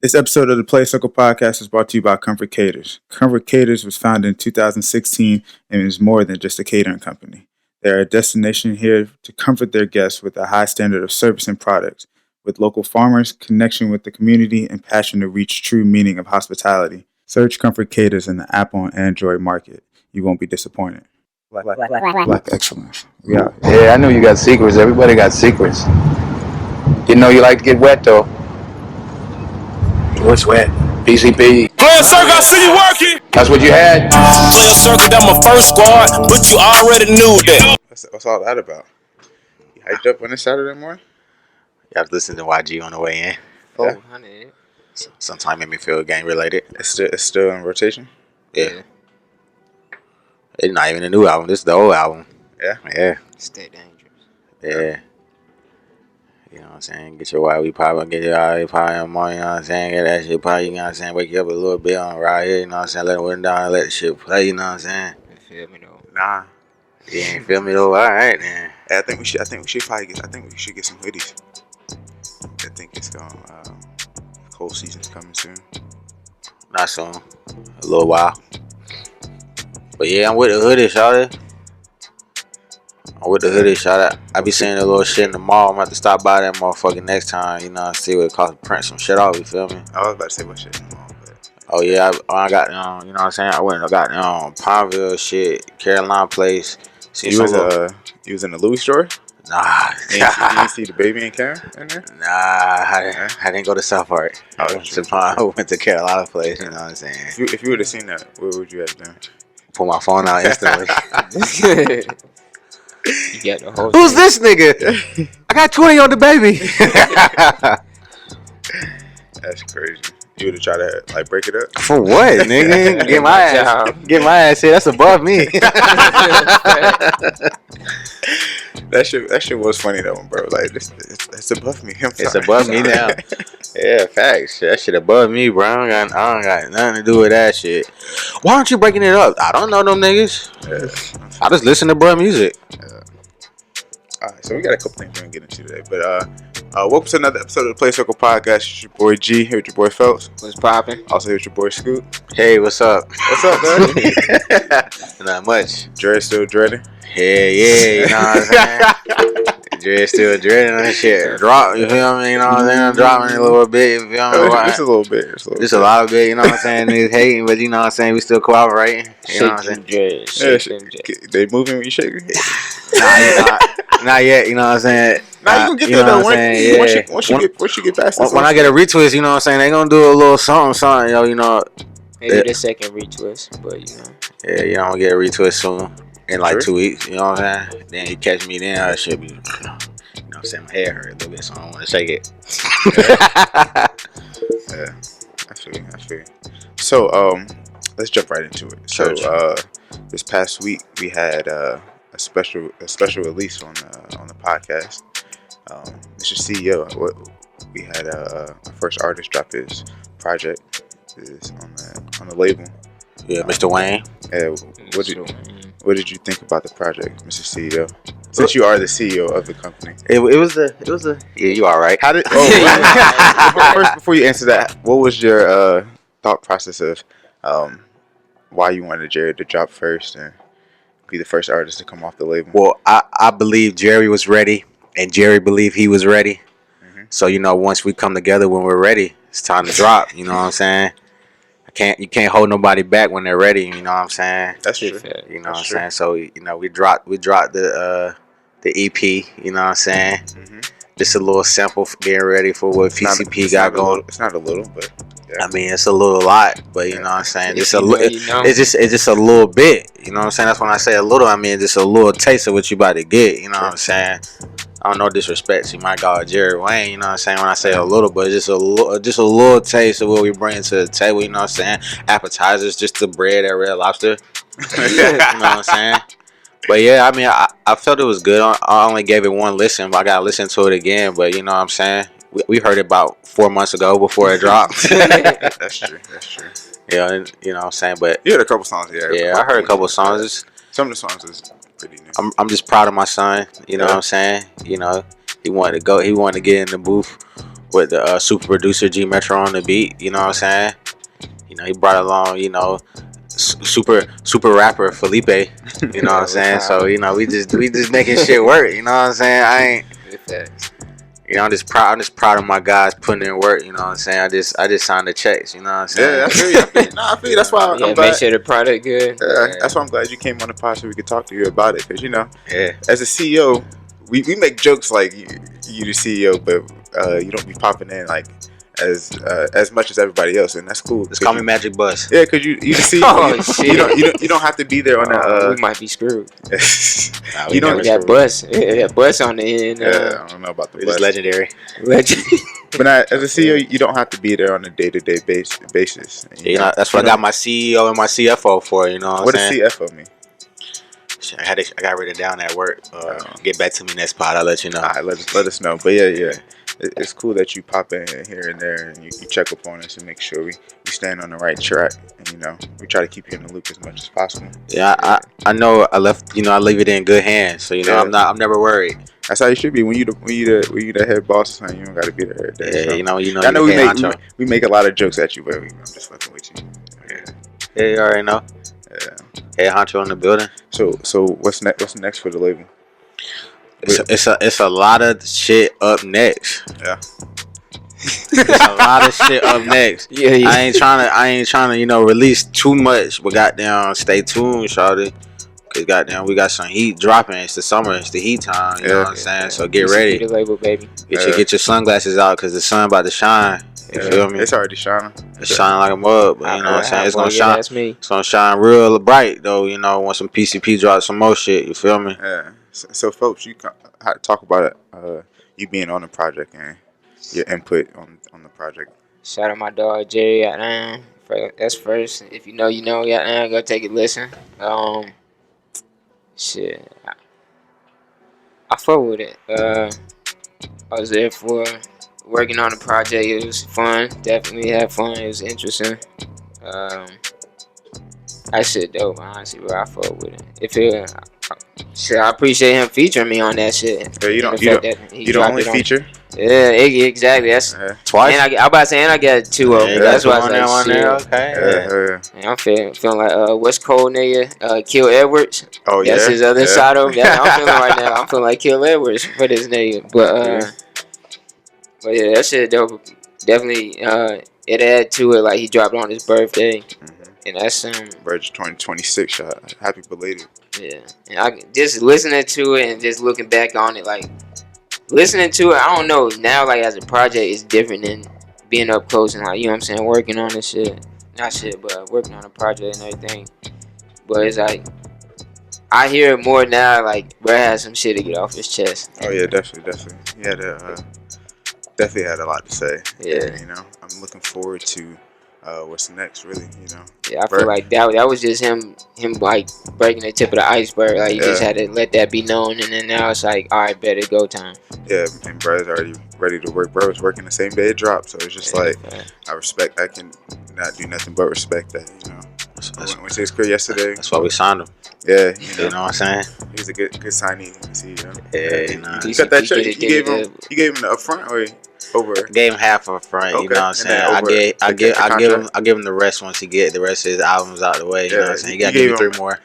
This episode of the Playaz Circle Podcast is brought to you by Comfort Caters. Comfort Caters was founded in 2016 and is more than just a catering company. They are a destination here to comfort their guests with a high standard of service and products, with local farmers, connection with the community, and passion to reach true meaning of hospitality. Search Comfort Caters in the Apple and Android market. You won't be disappointed. Black excellence. Yeah, I knew you got secrets. Everybody got secrets. Didn't know you like to get wet though. What's wet? PCP. Playaz Circle, I see you working. That's what you had? Playaz Circle, that my first squad, but you already knew that. What's all that about? You hyped up on this Saturday morning? You have to listen to YG on the way in. Yeah. Honey. Sometimes make me feel game related. It's still in rotation? Yeah. It's not even a new album. This is the old album. Yeah? Yeah. Stay dangerous. Yeah. You know what I'm saying? Get your Y.Y.K.Y, get your Y.Y.K.Y in the morning, you know what I'm saying? Get that shit probably, you know what I'm saying? Wake you up a little bit on right here, you know what I'm saying? Let it wind down and let the shit play, you know what I'm saying? You feel me though? Nah. You ain't feel me though? Alright then. I think we should probably get some hoodies. I think it's going cold season's coming soon. Not soon. A little while. But yeah, I'm with the hoodie, shawty. I be seeing a little shit in the mall. I'm gonna have to stop by that motherfucker next time, you know, see what it costs to print some shit off, you feel me? I was about to say what shit in the mall, but... Oh yeah, I got, you know what I'm saying? I went and got Pineville shit, Carolina place. You was in the Louis store? Nah. You see the baby and Karen in there? Nah, I didn't go to South Park. I went to Carolina place, you know what I'm saying? If you would have seen that, what would you have done? Pull my phone out instantly. You get the whole Who's this nigga? I got 20 on the baby. That's crazy. You would have tried to like break it up? For what, nigga? Get my ass here. That's above me. That shit was funny though, bro. Like it's above me. It's above me now. Yeah, facts. That shit above me, bro. I don't got nothing to do with that shit. Why aren't you breaking it up? I don't know them niggas. Yeah. I just listen to bro music. Yeah. Alright, so we got a couple things we're gonna get into today. But welcome to another episode of the Playaz Circle Podcast. It's your boy G, here with your boy Phelps. What's poppin'? Also here with your boy Scoot. Hey, what's up? What's up, man? Not much. Dre still dreading? Yeah, you know what I'm saying? Dre still dreading that shit. Drop, you feel me? You know what I'm saying? I'm dropping a little bit, you feel me? Just a little bit. Just a lot of bit, you know what I'm saying? Niggas hating, but you know what I'm saying? We still cooperating. You know what I'm saying? They moving when you shake it? Not yet, you know what I'm saying? Nah, you gonna get there though. Once you get past this. When I get a retwist, you know what I'm saying? They gonna do a little something, yo, you know. Maybe the second retwist, but you know. Yeah, you know, I'm gonna get a retwist soon. In like 2 weeks, you know what I'm saying? Then you catch me, then I should be, you know what I'm saying? My head hurt a little bit, so I don't want to shake it. Yeah, I feel you. So, let's jump right into it. So, this past week we had a special release on the podcast. Mr. CEO, we had our first artist drop his project is on the label. Yeah, Mr. Wayne. What did you think about the project, Mr. CEO? Since you are the CEO of the company, it was a yeah. You all right? How did? First, before you answer that, what was your thought process of why you wanted Jerry to drop first and be the first artist to come off the label? Well, I believe Jerry was ready, and Jerry believed he was ready. Mm-hmm. So you know, once we come together when we're ready, it's time to drop. You know what I'm saying? You can't hold nobody back when they're ready. You know what I'm saying? That's true. You know what I'm saying? So you know, we dropped the EP. You know what I'm saying? Mm-hmm. Just a little sample for getting ready for what PCP got going. It's not a little, but yeah. I mean, it's a little lot, but you know what I'm saying? It's just a little bit. You know what I'm saying? That's when I say a little. I mean, just a little taste of what you about to get. You know what I'm saying? I don't know disrespect to my God Jerry Wayne, you know what I'm saying, when I say a little, but just a little taste of what we bring to the table, you know what I'm saying? Appetizers, just the bread at Red Lobster. You know what I'm saying? But yeah, I mean, I felt it was good. I only gave it one listen, but I gotta listen to it again. But you know what I'm saying? We heard it about 4 months ago before it dropped. That's true. Yeah, you know what I'm saying? But you heard a couple songs here. Yeah, I heard a couple songs. Some of the songs is pretty new. I'm just proud of my son. You know what I'm saying? You know, he wanted to get in the booth with the super producer G Metro on the beat. You know what I'm saying? You know, he brought along, you know, super rapper Felipe. You know what I'm saying? So, you know, we just making shit work. You know what I'm saying? I ain't. You know, I'm just proud of my guys putting in work. You know what I'm saying? I just signed the checks. You know what I'm saying? Yeah, I feel you. I feel you. That's why I'm glad. Make sure the product good. That's why I'm glad you came on the pod so we could talk to you about it. Because, you know, as a CEO, we make jokes like you the CEO, but you don't be popping in like as much as everybody else, and that's cool. Just call me Magic Bus. Yeah, because you the CEO. You don't have to be there on the. We might be screwed. You don't that bus. That bus on the end. Yeah, I don't know about the bus. It's legendary. But as a CEO, you don't have to be there on a day-to-day basis. You know, that's what I got my CEO and my CFO for. You know what I'm saying? What does CFO mean? I got written down at work. Get back to me next pod. I'll let you know. All right, let us know. But yeah. It's cool that you pop in here and there and you check up on us and make sure we stand on the right track. And, you know, we try to keep you in the loop as much as possible. Yeah, I know I leave it in good hands. So, you know, I'm never worried. That's how you should be. When you the head boss, you don't got to be the head there. Yeah, so. you know. I know we make a lot of jokes at you, but I'm just fucking with you. Yeah, you already know. Yeah. Head honcho in the building. So what's next for the label? It's a lot of shit up next. Yeah. It's a lot of shit up next. Yeah. I ain't trying to, you know, release too much, but goddamn, stay tuned, shawty. Cause goddamn, we got some heat dropping. It's the summer, it's the heat time. You know what I'm saying? So get ready. The label, baby. Get your sunglasses out, cause the sun about to shine. You feel me? It's already shining. It's shining like a mug, but you know what I'm saying? It's gonna shine. It's gonna shine real bright though. You know, once some PCP drops some more shit. You feel me? Yeah. So folks, you talk about it. You being on the project and your input on the project. Shout out my dog Jerry. That's first. If you know, go take a listen. Shit, I fuck with it. I was there for working on the project. It was fun. Definitely had fun. It was interesting. That shit dope, honestly, bro. I fuck with it. Shit, I appreciate him featuring me on that shit. Yeah, you don't only feature. Yeah, exactly. That's twice. And I about to say, and I got two of them. That's why I was like, okay. Yeah, I'm feeling like West Coast nigga, Kill Edwards. Oh yeah, that's his other side of him. I'm feeling right now. I'm feeling like Kill Edwards for this nigga. But yeah, that shit dope. Definitely, it added to it. Like he dropped on his birthday. And that's Virgin 2026 shot. Happy belated. Yeah, and I just listening to it and just looking back on it, like listening to it. I don't know now. Like as a project, it's different than being up close and like you know what I'm saying, working on this shit. Not shit, but working on a project and everything. But it's like I hear it more now. Like Brad has some shit to get off his chest. Oh yeah, definitely. He had definitely had a lot to say. Yeah, and, you know, I'm looking forward to. What's next, really, you know? Yeah, I feel like that was just him like breaking the tip of the iceberg. Like, you just had to let that be known, and then now it's like, all right, better go time. Yeah, and bro's already ready to work. Bro was working the same day it dropped, so it's just I can not do nothing but respect that, you know? I went to his career yesterday. That's why we signed him. Yeah, you know what I'm saying? He's a good signing. See, you know? Yeah, you know. You got that check. You gave him the upfront or over? Gave him half up front. Okay. You know what I'm saying? I give him the rest once he get the rest of his albums out the way. You know what I'm saying? You gotta give me 3 more.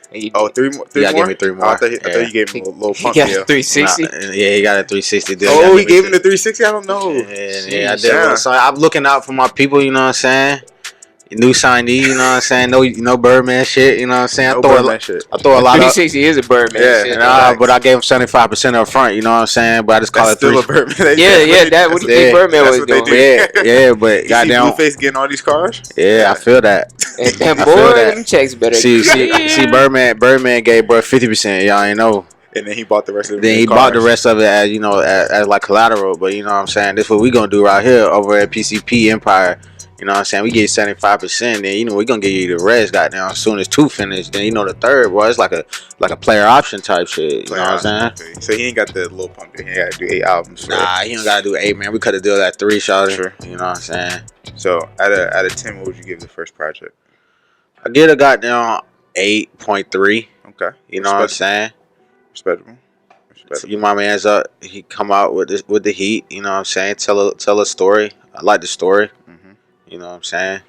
Three more. You gotta give me 3 more. I thought you gave him a little pump. He got a 360. Yeah, he got a 360 deal. Oh, he gave him the 360. I don't know. Yeah, I did. So I'm looking out for my people. You know what I'm saying? New signee, you know what I'm saying? No Birdman shit, you know what I'm saying? I throw a lot 360 is a Birdman shit. But I gave him 75% up front, you know what I'm saying? But I just call it still a Birdman. That what Birdman was doing. Yeah, but goddamn. Blueface getting all these cars? Yeah, I feel that. And boy, them checks better. See, Birdman gave bro 50%, y'all ain't know. And then he bought the rest of it. Then he bought the rest of it as, you know, as like collateral. But you know what I'm saying? This is what we gonna do right here over at PCP Empire. You know what I'm saying? We get 75%, then you know we're gonna give you the rest, goddamn. As soon as 2 finish, then you know the third, bro. It's like a player option type shit. You know what I'm saying? So he ain't got the little pump. He ain't gotta do 8 albums. Nah, he don't gotta do 8, man. We could have done that 3 shots. Sure. You know what I'm saying? So out of 10, what would you give the first project? I get a goddamn 8.3. Okay. You know what I'm saying? Respectable. So you my man's up. He come out with the heat. You know what I'm saying? Tell a story. I like the story. Mm-hmm. You know what I'm saying?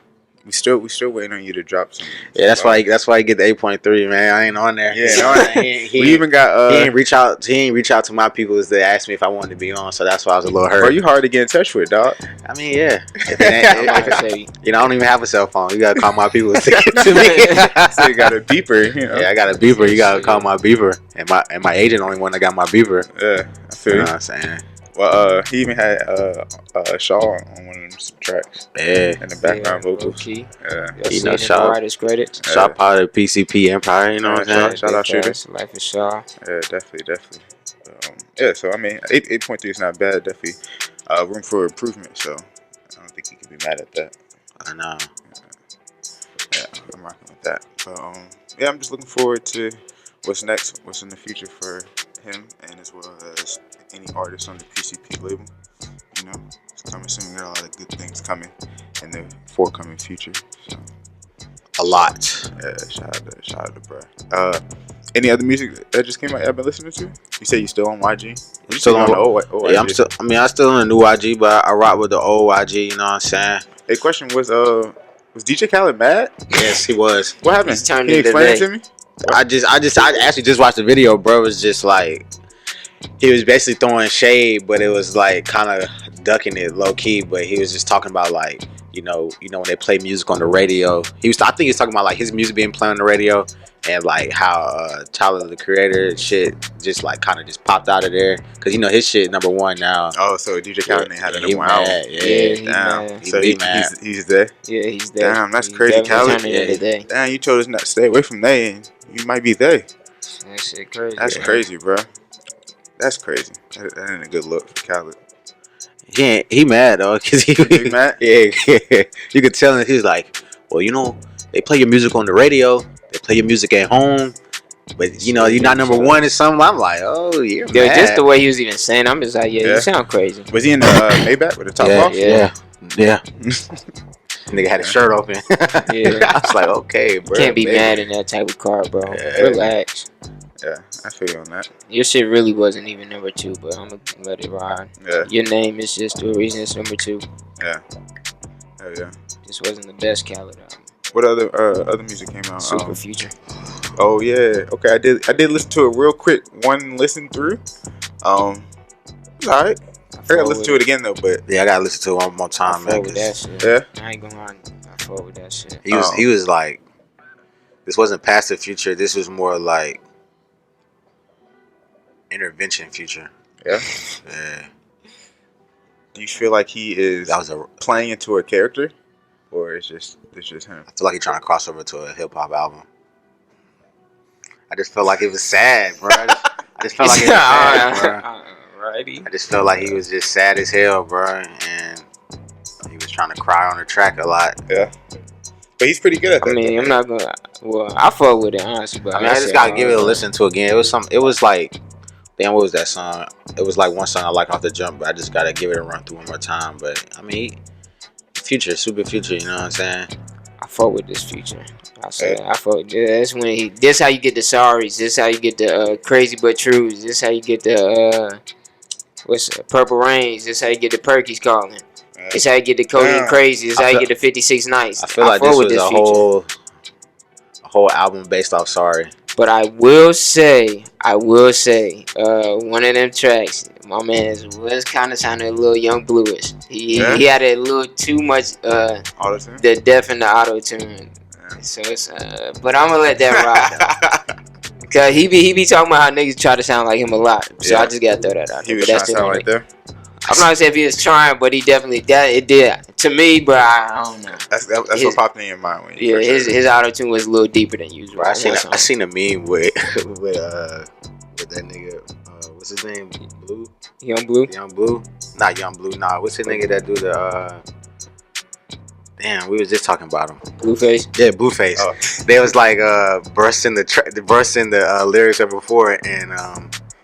We still waiting on you to drop some. Yeah, that's why you get the 8.3, man. I ain't on there. Yeah, he even got he ain't reach out to my people as they asked me if I wanted to be on, so that's why I was a little hurt. Bro, you hard to get in touch with, dog. I mean, yeah. I don't even have a cell phone. You gotta call my people to get to me. So you got a beeper, you know. Yeah, I got a beeper. You gotta call my beeper, and my agent only one that got my beeper. Yeah, I feel you. Know what I'm saying? Well, he even had Shaw on one of them tracks. Yeah. And the background vocals. Yeah. You know, Shaw. Shaw part of PCP Empire, you know what I'm saying? Shout out Shooter. Life is Shaw. Yeah, definitely. Yeah, so I mean, 8.3 is not bad. Definitely room for improvement, so I don't think he could be mad at that. I know. Yeah, I'm rocking with that. But yeah, I'm just looking forward to what's next, what's in the future for him, and as well as any artist on the PCP label. You know, it's coming soon. We got a lot of good things coming in the forthcoming future. So. A lot. Yeah, shout out to bro. Any other music that just came out I've been listening to? You say you still on YG? You still on the old YG? Yeah, I'm still on the new YG, but I rock with the old YG. You know what I'm saying? Hey, question was DJ Khaled mad? Yes, he was. What happened? Can you explain it to me? I actually just watched the video, bro. It was just like he was basically throwing shade, but it was like kind of ducking it low key. But he was just talking about like you know when they play music on the radio. I think he was talking about like his music being played on the radio and like how Tyler the Creator and shit just like kind of just popped out of there because his shit #1 now. Oh, so DJ Khaled ain't had a #1 album. Yeah, damn. So he's there. Yeah, he's there. Damn, that's crazy, Khaled. Damn, you told us not to stay away from they, and you might be there. That shit crazy. That's crazy, bro. That's crazy. That ain't a good look for Khaled. He mad though, cause he mad. Yeah. You could tell him he's like, well, they play your music on the radio, they play your music at home, but you're not #1 or something. I'm like, oh, you're mad. Just the way he was even saying, I'm just like, you sound crazy. Was he in the Maybach with the top off? Yeah. Nigga had his shirt open. Yeah, I was like, okay, bro. Can't be mad in that type of car, bro. Relax. Yeah, I feel you on that. Your shit really wasn't even #2, but I'm gonna let it ride. Yeah. Your name is just the reason it's #2. Yeah. Hell yeah. This wasn't the best Khaled album. What other music came out? Super Future. Oh yeah. Okay, I did listen to it real quick. One listen through. Alright. I gotta listen to it again though, but yeah, I gotta listen to it one more time, man. With that shit. Yeah. I ain't gonna lie. I fuck with that shit. He was like, this wasn't past the future. This was more like intervention future. Yeah. Yeah. Do you feel like he is playing into a character, or it's just him? I feel like he's trying to cross over to a hip hop album. I just felt like it was sad, bro. I just felt like it was sad, bro. Righty. I just felt like he was just sad as hell, bro, and he was trying to cry on the track a lot. Yeah. But he's pretty good at that. I mean, I'm not gonna. Well, I fuck with it honestly, but I just gotta give it a listen to again. It was like. Damn, what was that song? It was like one song I like off the jump, but I just gotta give it a run through one more time. But I mean, Future, Super Future, you know what I'm saying? I fuck with this Future. I fuck. That's when this how you get the sorries. This how you get the crazy but trues. This how you get the Purple Rains. This how you get the Perky's calling. This how you get the Cody and Crazy. This how you get the 56 Nights. I feel like this was a whole album based off Sorry. But I will say, one of them tracks, my man was kind of sounding a little Young Bluish. He had a little too much auto-tune? The def and the auto-tune. Yeah. So it's but I'm gonna let that ride. Cause he be talking about how niggas try to sound like him a lot. So I just gotta throw that out there. He was trying to sound like them. I'm not saying if he was trying, but he definitely it did to me, bro. I don't know. That's what popped in your mind when you his auto tune was a little deeper than usual. Bro, I seen a meme with that nigga. What's his name? Blue. Young Blue. Not Young Blue. Nah. What's the nigga that do the? Damn, we was just talking about him. Blueface. Yeah, Blueface. Oh. They was like bursting the lyrics up before and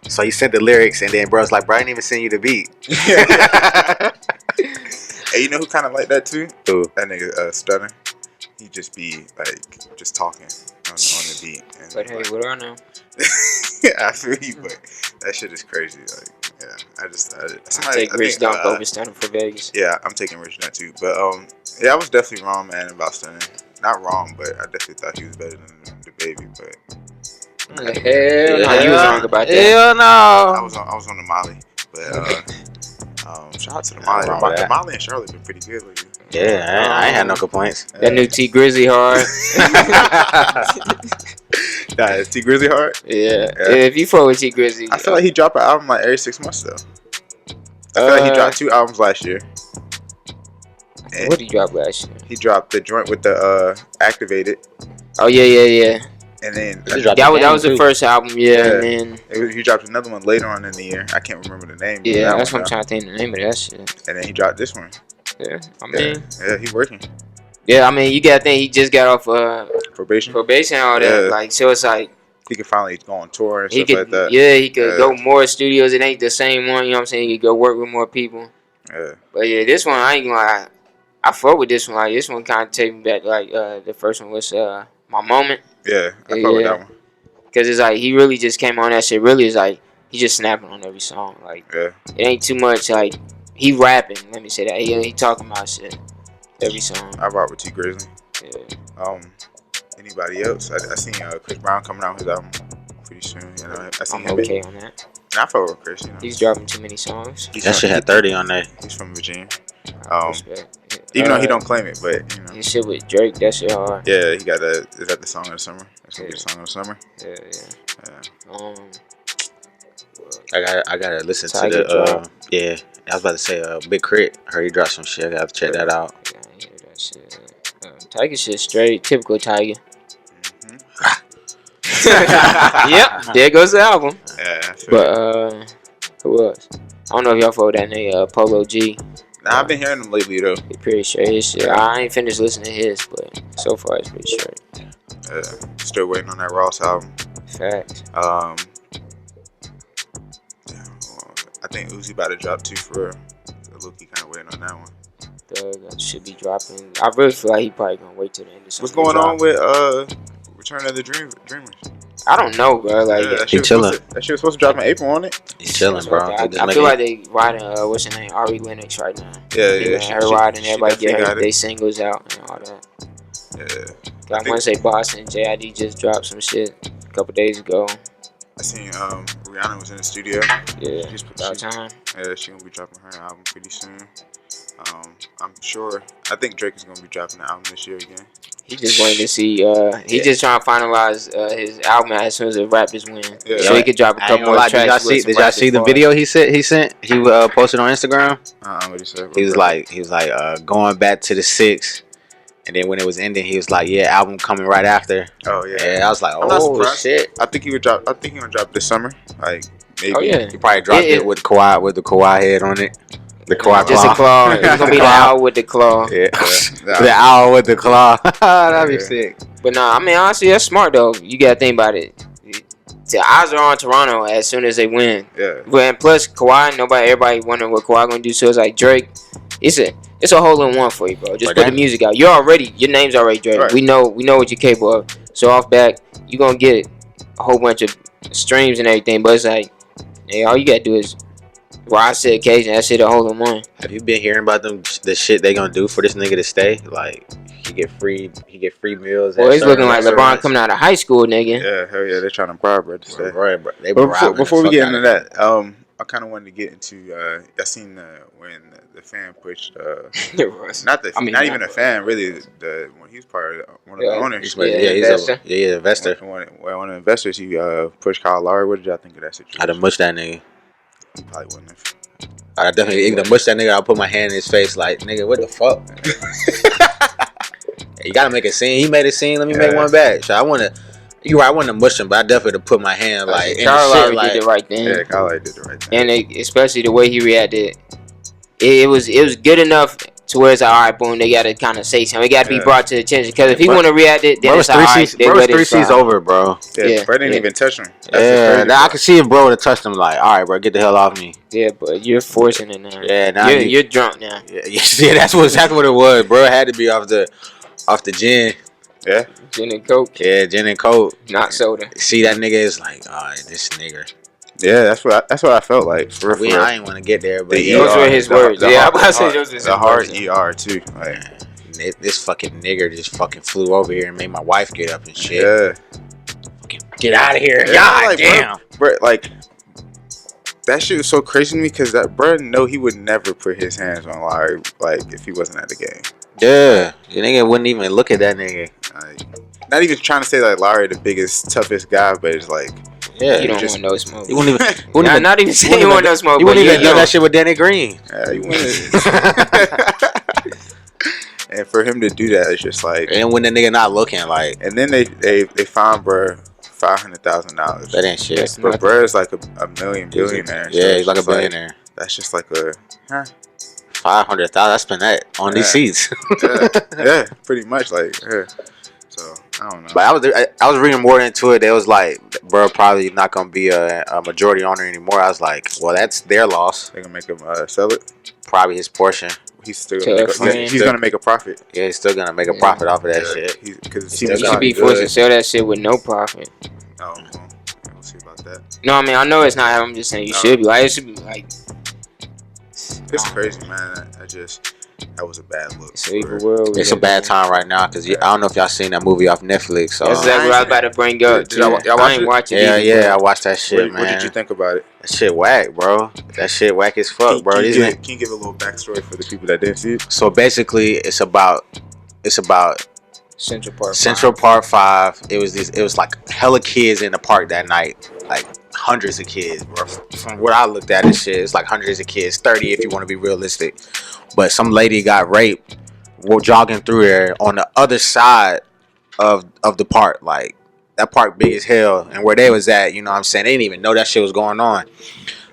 So he sent the lyrics, and then bro's like, bro, I didn't even send you the beat. Hey, you know who kind of like that too? Who? That nigga Stunner. He just be like, just talking. the beat. And but hey, what do I know? I feel you, but that shit is crazy. Like, yeah, I take Rich Dunk over stunning for Vegas. Yeah, I'm taking Rich Dunk too. But yeah, I was definitely wrong, man, about stunning. Not wrong, but I definitely thought he was better than the baby. But hell no, you was wrong about that. Hell no. I was on the Molly, but shout out to the Molly. The Molly and Charlotte been pretty good lately. Yeah, I ain't had no complaints. That new T Grizzly hard. Nah, is T Grizzly hard? Yeah. If you fuck with T Grizzly, I feel like he dropped an album like every 6 months though. I feel like he dropped 2 albums last year. What did he drop last year? He dropped the joint with the Activated. Oh yeah. And then that was the first album, and then he dropped another one later on in the year. I can't remember the name. Yeah, that's what I'm trying to think the name of that shit. And then he dropped this one. Yeah, I mean, he working. Yeah, I mean, you gotta think he just got off probation and all that. Like, so it's like he could finally go on tour and stuff like that. Yeah, he could go more studios. It ain't the same one, you know what I'm saying? He could go work with more people. Yeah. But yeah, this one I ain't gonna lie. I fuck with this one. Like, this one kind of take me back. Like the first one was My Moment. Yeah, I fuck with that one. Cause it's like he really just came on that shit. Really, is like he just snapping on every song. Like it ain't too much. Like he rapping. Let me say that he talking about shit every song. I rock with T Grizzly. Yeah. Anybody else? I seen Chris Brown coming out with his album pretty soon. You know, I seen I'm okay on that. I fuck with Chris. You know, he's dropping too many songs. That shit had 30 on there. He's from Virginia. Even though he don't claim it, but you know, his shit with Drake, that shit hard. Yeah, he got that. Is that the song of the summer? That's gonna be the song of the summer. Yeah. I gotta listen to the. Yeah, I was about to say Big Crit. I heard he dropped some shit. I gotta check that out. Yeah, I hear that shit. Tiger shit straight, typical Tiger. Yep, there goes the album. Yeah, but who else? I don't know if y'all follow that nigga Polo G. Nah, I've been hearing him lately though. He pretty straight. His shit. I ain't finished listening to his, but so far it's pretty straight. Still waiting on that Ross album. Fact. I think Uzi about to drop 2 for real. So Loki kind of waiting on that one. That should be dropping. I really feel like he probably gonna wait till the end of summer. What's going on with Return of the Dreamers? I don't know, bro. Like he chilling. That shit was supposed to drop in April, on it. He's chilling, bro. I feel like they riding what's her name, Ari Lennox right now. Yeah. Her riding, everybody get they singles out and all that. Yeah. I want to say Boston JID just dropped some shit a couple days ago. I seen Rihanna was in the studio. Yeah, about time. Yeah, she gonna be dropping her album pretty soon. I'm sure. I think Drake is gonna be dropping the album this year again. He just wanted to see. He just trying to finalize his album as soon as the rappers win, so he could drop a couple more tracks. Did y'all see the video he sent? He posted on Instagram. What he said? He was like going back to the 6. And then when it was ending, he was like, "Yeah, album coming right after." Oh yeah. And I was like, "Oh shit!" I think he would drop. I think he gonna drop this summer. Like maybe. Oh yeah. He probably dropped it with the Kawhi head on it. The Kawhi just claw. A claw. It's gonna be the owl with the claw. Yeah. The owl with the claw. That'd be sick. But nah, I mean honestly, that's smart though. You gotta think about it. The eyes are on Toronto as soon as they win. Yeah. But and plus Kawhi, everybody wondering what Kawhi gonna do. So it's like Drake. It's a hole in one for you, bro. Just put the music out. Your name's already Drake. Right. We know what you're capable of. So off back, you gonna get a whole bunch of streams and everything. But it's like, hey, all you gotta do is I said occasion. That shit a hole in one. Have you been hearing about the shit they gonna do for this nigga to stay? Like he get free meals. Well, he's looking like LeBron coming out of high school, nigga. Yeah, hell yeah, they're trying to bribe bro to stay. Right, Before we get into that, I kind of wanted to get into. I seen when the fan pushed. Not even a fan, really. When he was part of one of the owners. He's an investor. One of the investors, he pushed Kyle Lowry. What did y'all think of that situation? I'd have mushed that nigga. He probably wouldn't have. I definitely even mush that nigga. I'll put my hand in his face like, nigga, what the fuck? You gotta make a scene. He made a scene. Let me make one back. So I wanna mush him, but I definitely would put my hand like. Kyle Lowry did the right thing. Yeah, Kyle Lowry did the right thing. And especially the way he reacted, it was good enough to where it's like, all right, boom, they gotta kind of say something. It gotta be brought to attention because if he want to react it, then it's all right. Bro, was 3 C's over, bro. Yeah, bro didn't even touch him. Now I can see if bro would have touched him. Like, all right, bro, get the hell off me. Yeah, but you're forcing it now. Yeah, now you're drunk now. Yeah, that's what it was, bro. It had to be off the gin. Yeah. Gin and Coke. Yeah, gin and Coke. Not soda. See, that nigga is like, this nigga. Yeah, that's what I felt like. For real. I ain't want to get there, but those were his words. Yeah, I'm about to say those were his words. The hard ER too. Like, this fucking nigger just fucking flew over here and made my wife get up and shit. Yeah. Fucking get out of here. Yeah, God like, damn. Bro, like, that shit was so crazy to me because that bro know he would never put his hands on Lowry, like, if he wasn't at the game. Yeah. The nigga wouldn't even look at that nigga. Like, not even trying to say like Lowry the biggest, toughest guy, but it's like, yeah, you don't want no smoke. You wouldn't even, not even saying you want no smoke. You wouldn't even do that shit with Danny Green. Yeah, you wouldn't. And for him to do that, it's just like, and when the nigga not looking, like, and then they found bro $500,000. That ain't shit. But bro is like a million billionaire. Yeah, he's like a billionaire. Like, that's just like a $500,000. I spent that on these seats. Yeah, pretty much. Like, yeah. So I don't know. But I was reading more into it. They was like, bro, probably not gonna be a majority owner anymore. I was like, well, that's their loss. They gonna make him sell it. Probably his portion. He's still gonna make a profit. Yeah, he's still gonna make a profit off of that shit. Because he should be forced to sell that shit with no profit. Oh, we'll see about that. No, I mean I know it's not. I'm just saying you should be like, it should be like. It's crazy, man. That was a bad look. It's a bad time right now because I don't know if y'all seen that movie off Netflix. That's exactly what I was about to bring up. I ain't watch it. Yeah, I watched that shit, man. What did you think about it? That shit whack, bro. That shit whack as fuck, bro. Can you give a little backstory for the people that didn't see it? So basically, it's about Central Park 5. It was like hella kids in the park that night, like hundreds of kids, bro. From what I looked at, this shit, it's like hundreds of kids, 30 if you want to be realistic. But some lady got raped while jogging through there on the other side of the park. Like, that park big as hell, and where they was at, you know what I'm saying, they didn't even know that shit was going on.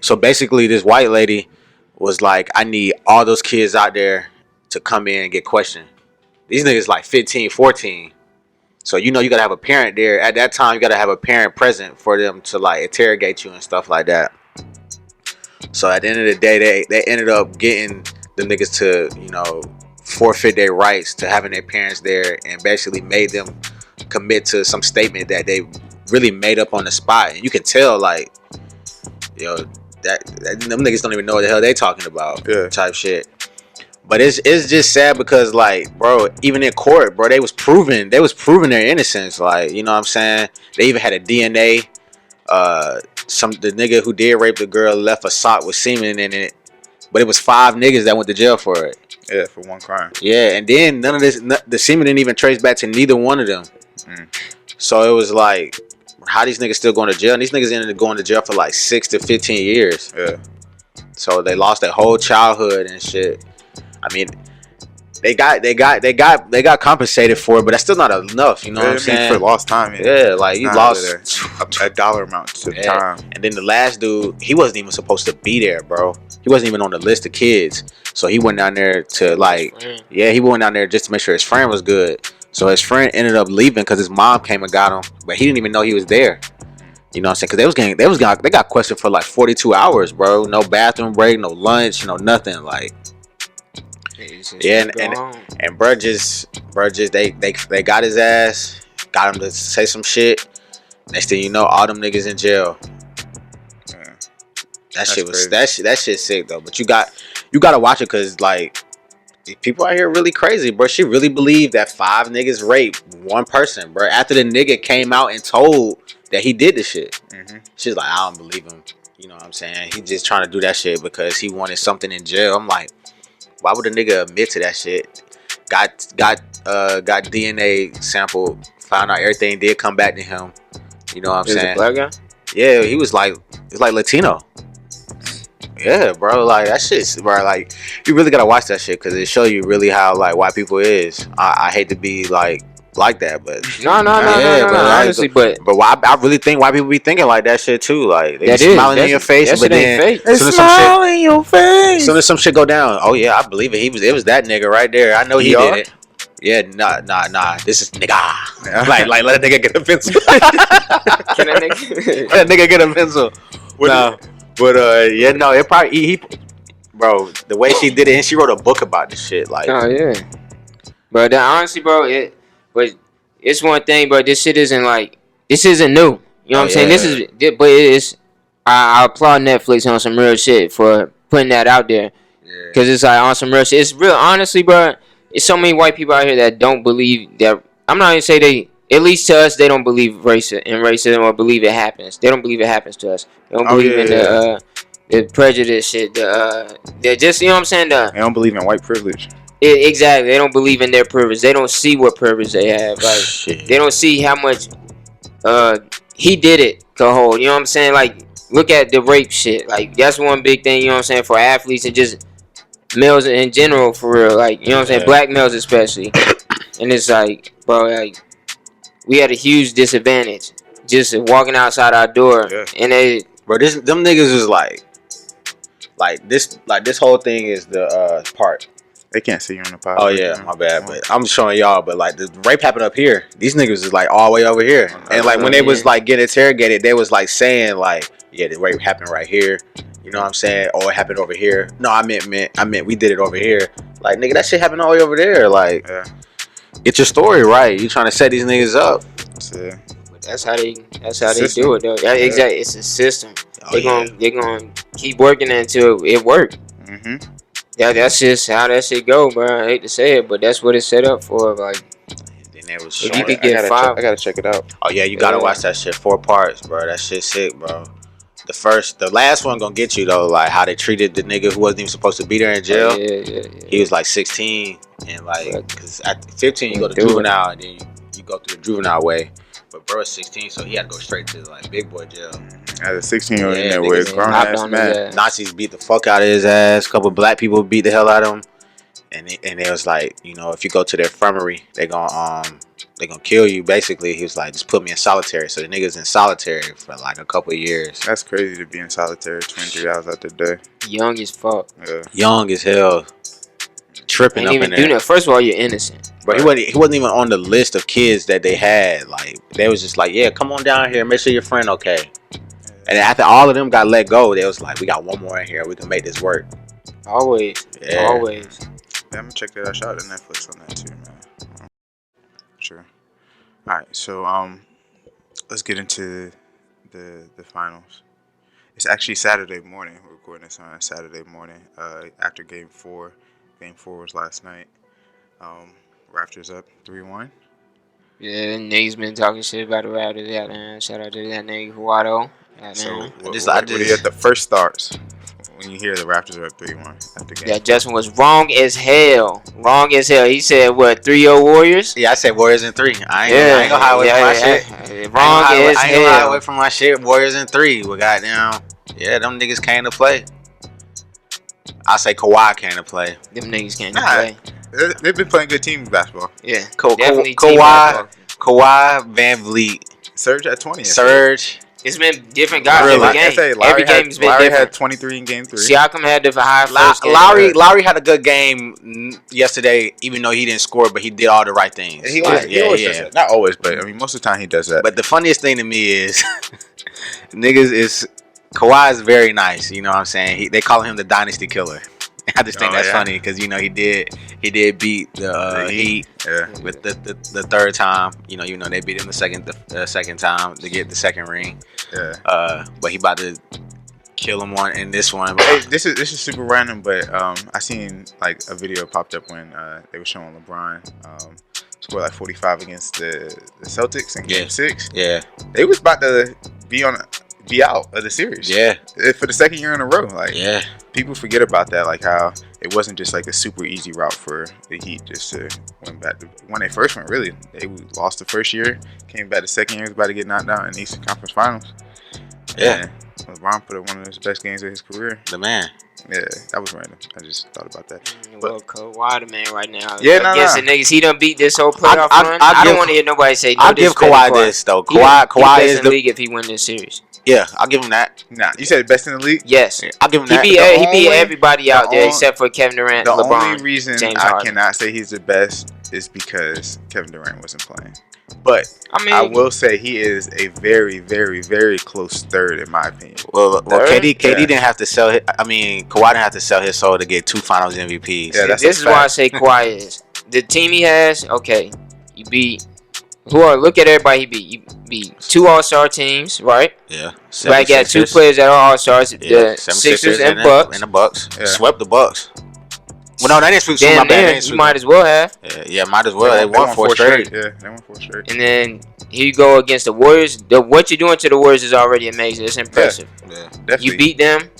So basically, this white lady was like, I need all those kids out there to come in and get questioned. These niggas like 15, 14. So, you know, you got to have a parent there. At that time, you got to have a parent present for them to, like, interrogate you and stuff like that. So, at the end of the day, they ended up getting the niggas to, you know, forfeit their rights to having their parents there and basically made them commit to some statement that they really made up on the spot. And you can tell, like, you know, that them niggas don't even know what the hell they talking about, type shit. But it's just sad because, like, bro, even in court, bro, they was proving their innocence. Like, you know what I'm saying? They even had a DNA. The nigga who did rape the girl left a sock with semen in it, but it was 5 niggas that went to jail for it. Yeah, for one crime. Yeah, and then the semen didn't even trace back to neither one of them. So it was like, how these niggas still going to jail? And these niggas ended up going to jail for like 6 to 15 years. Yeah. So they lost their whole childhood and shit. I mean, they got compensated for it, but that's still not enough. You know what I'm saying? For lost time. Yeah, like you lost a dollar amount to time. And then the last dude, he wasn't even supposed to be there, bro. He wasn't even on the list of kids. So he went down there to he went down there just to make sure his friend was good. So his friend ended up leaving because his mom came and got him, but he didn't even know he was there. You know what I'm saying? Because they got questioned for like 42 hours, bro. No bathroom break, no lunch, no nothing. Like, yeah, and bro just they got his ass, got him to say some shit. Next thing you know, all them niggas in jail. Yeah. That shit sick though. But you gotta watch it because, like, people out here really crazy, bro. She really believed that 5 niggas raped one person, bro. After the nigga came out and told that he did the shit, she's like, I don't believe him. You know what I'm saying? He just trying to do that shit because he wanted something in jail. I'm like, why would a nigga admit to that shit? Got DNA sample, found out everything did come back to him. You know what I'm saying? He was a black guy? Yeah, he was like Latino. Yeah, bro, like that shit, bro. Like, you really gotta watch that shit because it show you really how, like, white people is. I hate to be like that, but no, honestly, but I really think white people be thinking like that shit too. Like, they smiling in your face, but then they smile in your face. As soon as some shit go down, oh yeah, I believe it. It was that nigga right there. I know he did it. Yeah, nah. This is nigga. like let a nigga get a pencil. Can a nigga? Let a nigga get a pencil. Nah. But yeah, no, it probably he bro, the way she did it, and she wrote a book about this shit. Like, oh yeah, but honestly, bro, it it's one thing, but this shit isn't like this isn't new. You know what I'm saying? This is, but it's. I applaud Netflix on some real shit for putting that out there, because it's like on some real shit. It's real, honestly, bro. It's so many white people out here that don't believe that. I'm not gonna say they. At least to us, they don't believe racism or believe it happens. They don't believe it happens to us. They don't believe in the prejudice shit. They're just, you know what I'm saying. They don't believe in white privilege. Exactly. They don't believe in their privilege. They don't see what privilege they have. Like they don't see how much he did it to hold. You know what I'm saying? Like, look at the rape shit. Like, that's one big thing, you know what I'm saying, for athletes and just males in general, for real. Like, you know what I'm saying? Black males especially. And it's like, bro, like, we had a huge disadvantage just walking outside our door. Yeah. And bro, them niggas is like this whole thing is the part. They can't see you on the pod. Oh yeah, my bad. But I'm just showing y'all. But like the rape happened up here. These niggas is like all the way over here. And like when they was like getting interrogated, they was like saying like, yeah, the rape happened right here. You know what I'm saying? Oh, it happened over here. No, I meant we did it over here. Like, nigga, that shit happened all the way over there. Like, get your story right. You trying to set these niggas up? Yeah. But that's how they do it though. Exactly, it's a system. They're gonna keep working until it works. Mm-hmm. Yeah, that's just how that shit go, bro. I hate to say it, but that's what it's set up for. Like, then was if you could get five, I gotta check it out. Oh yeah, you gotta watch that shit. 4 parts, bro. That shit sick, bro. The last one gonna get you though, like how they treated the nigga who wasn't even supposed to be there in jail. Yeah. He was like 16, and like, cause at 15 you go to juvenile, and then you go through the juvenile way. But bro is 16, so he had to go straight to like big boy jail. As a 16-year-old in there with a grown ass man. Nazis beat the fuck out of his ass. A couple black people beat the hell out of him, and they was like, you know, if you go to their infirmary, they gonna kill you. Basically, he was like, just put me in solitary. So the nigga's in solitary for like a couple of years. That's crazy to be in solitary 23 hours out the day. Young as fuck. Yeah. Young as hell. Tripping ain't up even in there. Do that. First of all, you're innocent. But he wasn't even on the list of kids that they had. Like, they was just like, yeah, come on down here, make sure your friend okay. And after all of them got let go, they was like, we got one more in here, we can make this work. Always. Yeah, I'm gonna check that out. Shout out to Netflix on that too, man. Sure. All right, so let's get into the finals. It's actually Saturday morning. We're recording this on Saturday morning. After Game 4. Game 4 was last night. Raptors up 3-1. Yeah, niggas been talking shit about the Raptors. Yeah, man. Shout out to that nigga Huato. So what are the first starts when you hear the Raptors are up 3-1 after game? Yeah, Justin was wrong as hell. He said what, 3-0 Warriors? Yeah, I said Warriors in 3. I ain't gonna hide away from my shit. Wrong as hell. I ain't gonna hide away from my shit. Warriors in 3. We goddamn. Yeah, them niggas came to play. I say Kawhi came to play. Them niggas came to play. They've been playing good team basketball. Yeah, definitely Kawhi, Van Vliet, Serge at 20. Serge. It's been different guys every game. Every game's been Lowry different. had 23 in game 3. Siakam had the high first game. Lowry had a good game yesterday, even though he didn't score, but he did all the right things. He always does that. Not always, but I mean most of the time he does that. But the funniest thing to me is niggas is Kawhi is very nice. You know what I'm saying? They call him the dynasty killer. I just think that's funny because you know he did beat the Heat with the third time. You know they beat him the second time to get the second ring. Yeah. But he about to kill him in this one. Hey, this is super random, but I seen like a video popped up when they were showing LeBron score like 45 against the Celtics in Game 6. Yeah. They was about to be out of the series. Yeah. For the second year in a row. Like, yeah. People forget about that, like how it wasn't just like a super easy route for the Heat just to win back. When they first went, really, they lost the first year, came back the second year, was about to get knocked out in the Eastern Conference Finals. Yeah. And LeBron put up one of his best games of his career. The man. Yeah, that was random. I just thought about that. Well, Kawhi the man right now. Yeah, the niggas, he done beat this whole playoff run. I don't want to hear nobody say no. I'll give Kawhi this though. Kawhi is the league if he win this series. Yeah, I'll give him that. Nah, you said best in the league? Yes. I'll give him that. He beat everybody out there except for Kevin Durant, LeBron. The only reason I cannot say he's the best is because Kevin Durant wasn't playing. But I will say he is a very, very, very close third in my opinion. Well, KD didn't have to sell. Kawhi didn't have to sell his soul to get 2 Finals MVPs. Yeah, this is why I say Kawhi is the team he has. Okay, you beat Look at everybody he beat. He beat 2 All-Star teams, right? Yeah. Right, got 2 players that are All-Stars. Yeah. The Sixers and Bucks. And the Bucks. Yeah. Swept the Bucks. Well, no, they didn't sweep. Damn near, you might as well have. Yeah, might as well. They won 4 straight. Yeah, they won 4 straight. And then here you go against the Warriors. What you're doing to the Warriors is already amazing. It's impressive. Yeah, definitely. You beat them.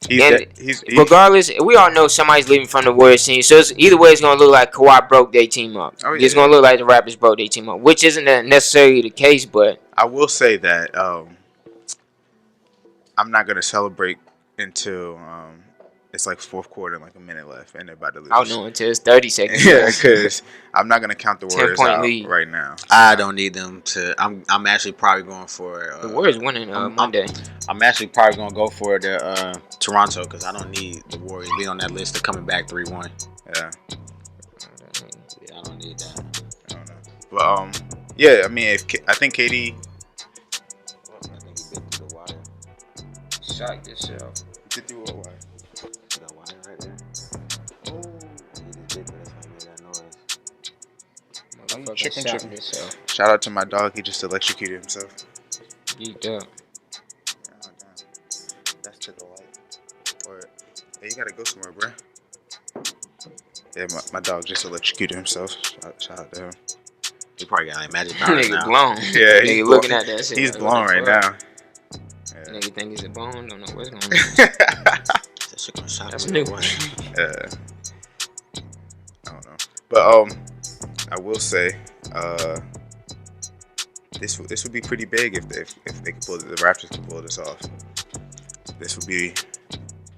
He's Regardless, we all know somebody's leaving from the Warriors team. So either way, it's going to look like Kawhi broke their team up. Oh, yeah. It's going to look like the Raptors broke their team up, which isn't necessarily the case, but... I will say that I'm not going to celebrate until it's like 4th quarter and like a minute left and they're about to lose. I don't know until it's 30 seconds. Yeah, because I'm not going to count the Warriors out lead right now. I don't need them to. I'm actually probably going for the Warriors winning Monday. I'm actually probably going to go for the Toronto because I don't need the Warriors being on that list of coming back 3-1. Yeah. I don't need that. I don't know. But yeah, I mean, I think KD. I think he bit through the wire. Shot yourself. Get through what wire? That wire right there. Oh, he just bit through. That's why he made that noise. Tripping. Shout out to my dog. He just electrocuted himself. Geeked up. Oh, damn. That's to the light. Or, hey, you gotta go somewhere, bro. Yeah, my dog just electrocuted himself. Shout out to him. He probably got like magic powers Nigga now. blown. Yeah, Nigga looking at that shit. He's blown right now. Yeah. Nigga think he's a bone. Don't know what's going on. That shit gonna shot That's him. new. Yeah. I don't know. But I will say, this would be pretty big if they could pull the Raptors could pull this off. This would be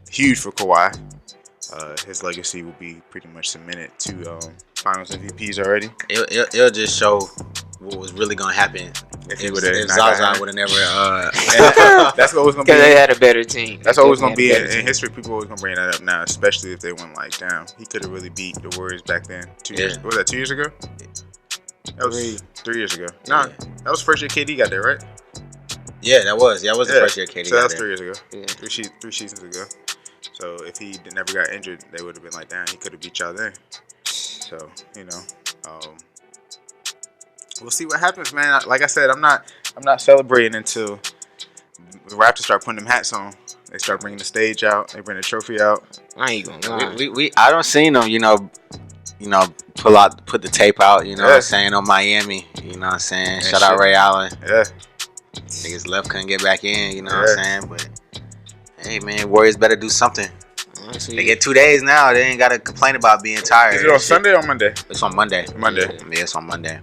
huge for Kawhi. His legacy will be pretty much cemented to Finals MVPs already. It'll just show what was really gonna happen if Zaza would have never. That's what was gonna be. Because they had a better team. That's always gonna be in history. People always gonna bring that up now, especially if they went like, damn, he could have really beat the Warriors back then. 2 years. What was that? 2 years ago? That was 3 years ago. Nah, that was first year KD got there, right? Yeah, that was the first year KD. So got that was there. 3 years ago. Yeah. Three seasons ago. So if he never got injured, they would have been like, damn, he could have beat y'all then. So we'll see what happens, man. Like I said, I'm not celebrating until the Raptors start putting them hats on. They start bringing the stage out. They bring the trophy out. I ain't gonna lie. I don't see them, put the tape out, what I'm saying, on Miami. You know what I'm saying? And Shout out Ray Allen. Yeah. Niggas left couldn't get back in, you know what I'm saying? But hey man, Warriors better do something. Honestly, they get 2 days now. They ain't gotta complain about being tired. Is it on Sunday or Monday? It's on Monday. Monday. Yeah, it's on Monday.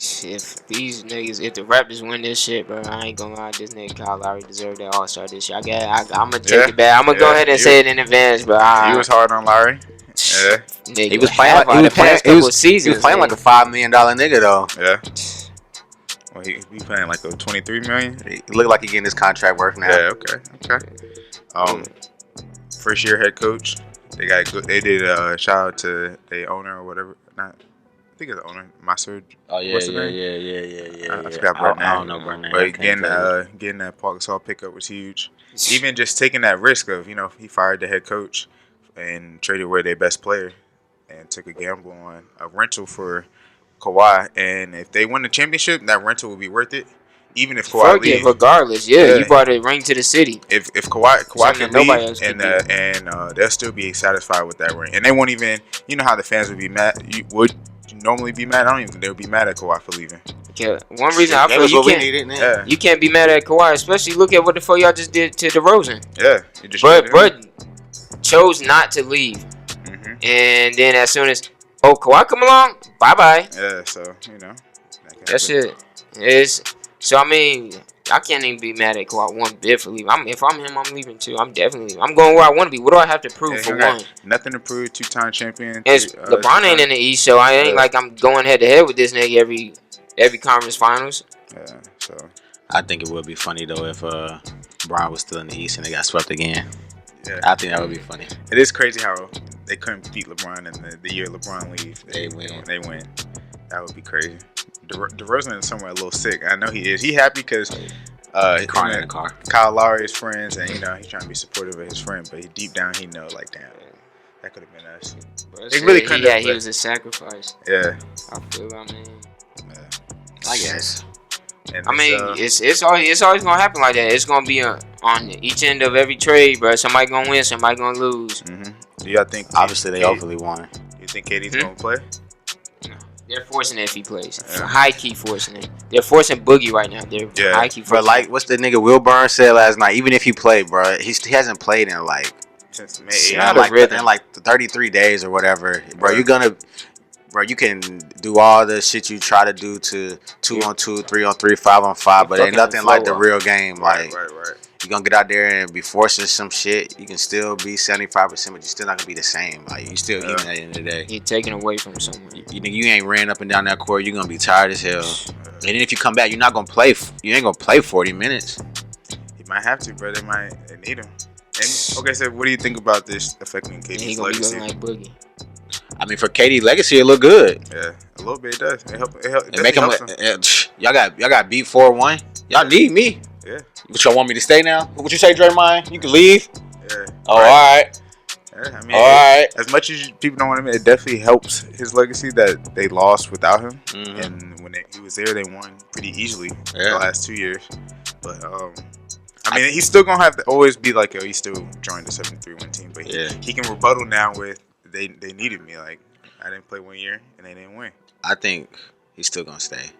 if these niggas, if the Raptors win this shit, bro, I ain't gonna lie, this nigga Kyle Lowry deserved that All-Star this year. I'm gonna take it back. I'm gonna go ahead and say it in advance, bro. He was hard on Lowry. Yeah. Nigga, He was playing like he was playing like a $5 million nigga though. Yeah. Well, he playing like a $23 million. He looked like he getting his contract worth now. Yeah. Okay. First year head coach. They got good. They did shout out to the owner or whatever. I think it's the owner, Masood. Oh yeah, What's the name? Yeah. I forgot Brett name. I don't know Brett name. But getting that Paul Gasol pickup was huge. Even just taking that risk of, he fired the head coach and traded away their best player and took a gamble on a rental for Kawhi. And if they win the championship, that rental would be worth it. Even if Kawhi leaves. Regardless, you brought a ring to the city. If Kawhi can leave and they'll still be satisfied with that ring. And they won't even, how the fans would be mad. You would normally be mad. I don't even think they would be mad at Kawhi for leaving. Yeah. One reason I feel you can't be mad at Kawhi, especially look at what the fuck y'all just did to DeRozan. Yeah. But chose not to leave. Mm-hmm. And then as soon as, Kawhi come along, bye-bye. Yeah, so, That's it. So, I mean, I can't even be mad at Kawhi one bit for leaving. If I'm him, I'm leaving too. I'm definitely leaving. I'm going where I want to be. What do I have to prove for one? Nothing to prove. 2-time champion. LeBron ain't in the East, so I ain't like I'm going head-to-head with this nigga every conference finals. Yeah, so. I think it would be funny, though, if Bron was still in the East and they got swept again. Yeah. I think that would be funny. It is crazy how they couldn't beat LeBron in the year LeBron leaves. They win. That would be crazy. DeRozan is somewhere a little sick. I know he is. He happy because crying in the car. Kyle Lowry is friends, and he's trying to be supportive of his friend. But deep down, he know like, damn, that could have been us. They really couldn't. Yeah, he was a sacrifice. Yeah. I feel. I mean, I guess. And I mean, it's always gonna happen like that. It's gonna be on each end of every trade, bro. Somebody gonna win, somebody gonna lose. Mm-hmm. Do y'all think? Obviously, they hopefully won. You think KD's gonna play? No. They're forcing it if he plays. High key forcing it. They're forcing Boogie right now. They're high key forcing. But like, what's the nigga Will Burns said last night? Even if he played, bro, he hasn't played in like since May. In like 33 days or whatever, bro. You're gonna. Bro, you can do all the shit you try to do to 2-on-2, 3-on-3, 5-on-5, but ain't nothing like the real game. Like, right. You gonna get out there and be forcing some shit. You can still be 75%, but you're still not gonna be the same. Like, you still eating at the end of the day. You're taking away from someone. You ain't ran up and down that court. You're gonna be tired as hell. And then if you come back, you're not gonna play. You ain't gonna play 40 minutes. He might have to, bro. They need him. And okay, so what do you think about this affecting KD's legacy? He gonna be looking like Boogie. I mean, for KD's legacy, it look good. Yeah, a little bit it does. It make him. Y'all got beat 4-1. Y'all need me. Yeah. But y'all want me to stay now? What you say, Draymond? You can leave. Yeah. Oh, all right. Yeah, I mean, as much as people don't want him, it definitely helps his legacy that they lost without him. Mm-hmm. And when he was there, they won pretty easily the last 2 years. But I mean, he's still gonna have to always be like, he still joined the 7-3-1 team. But he can rebuttal now with. They needed me. Like, I didn't play 1 year and they didn't win. I think he's still gonna stay.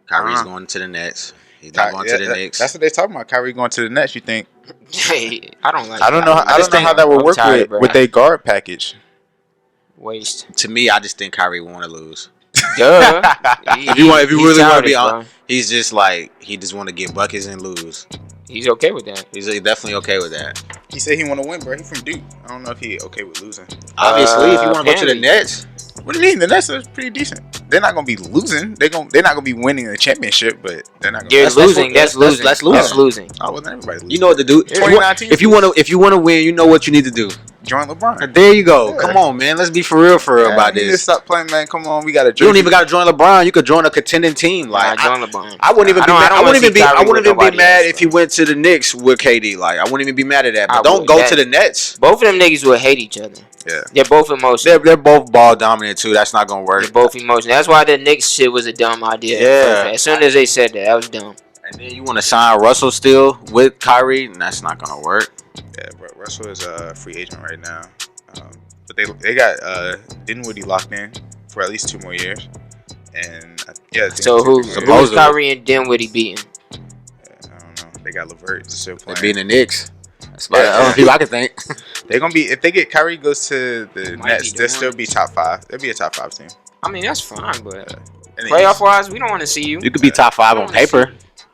Kyrie's going to the Nets. He's not going to the Knicks. That's what they're talking about. Kyrie going to the Nets. You think? Hey, I don't like. I don't know how that would work with their guard package. Waste. To me, I just think Kyrie want to lose. Duh. If you really want to be on, he's just like he just want to get buckets and lose. He's okay with that. He's definitely okay with that. He said he want to win, bro. He from Duke. I don't know if he okay with losing. Obviously, if you want to go to the Nets. What do you mean? The Nets are pretty decent. They're not gonna be losing. They're not gonna be winning the championship, but they're not. That's losing. That's losing. Oh, well, everybody losing. You know what to do. 2019. If you want to win, you know what you need to do. Join LeBron. There you go. Yeah. Come on, man. Let's be for real about this. You need to stop playing, man. Come on, we got to. You don't even got to join LeBron. You could join a contending team. Like join LeBron. I wouldn't even be mad if he went to the Knicks with KD. Like I wouldn't even be mad at that. But don't go to the Nets. Both of them niggas would hate each other. Yeah, they're both emotional. They're both ball dominant too. That's not gonna work. They're both emotional. That's why the Knicks shit was a dumb idea. Yeah. As soon as they said that was dumb. And then you want to sign Russell still with Kyrie, and that's not gonna work. Yeah, bro. Russell is a free agent right now. But they got Dinwiddie locked in for at least 2 more years. And so who's Kyrie and Dinwiddie beating? Yeah, I don't know. They got LeVert still playing. They're beating the Knicks. That's about the only people I can think. They're gonna be if they get Kyrie goes to the Nets, they'll still be top 5. They'll be a top 5 team. I mean that's fine, but playoff wise, we don't want to see you. You could be top 5 on paper.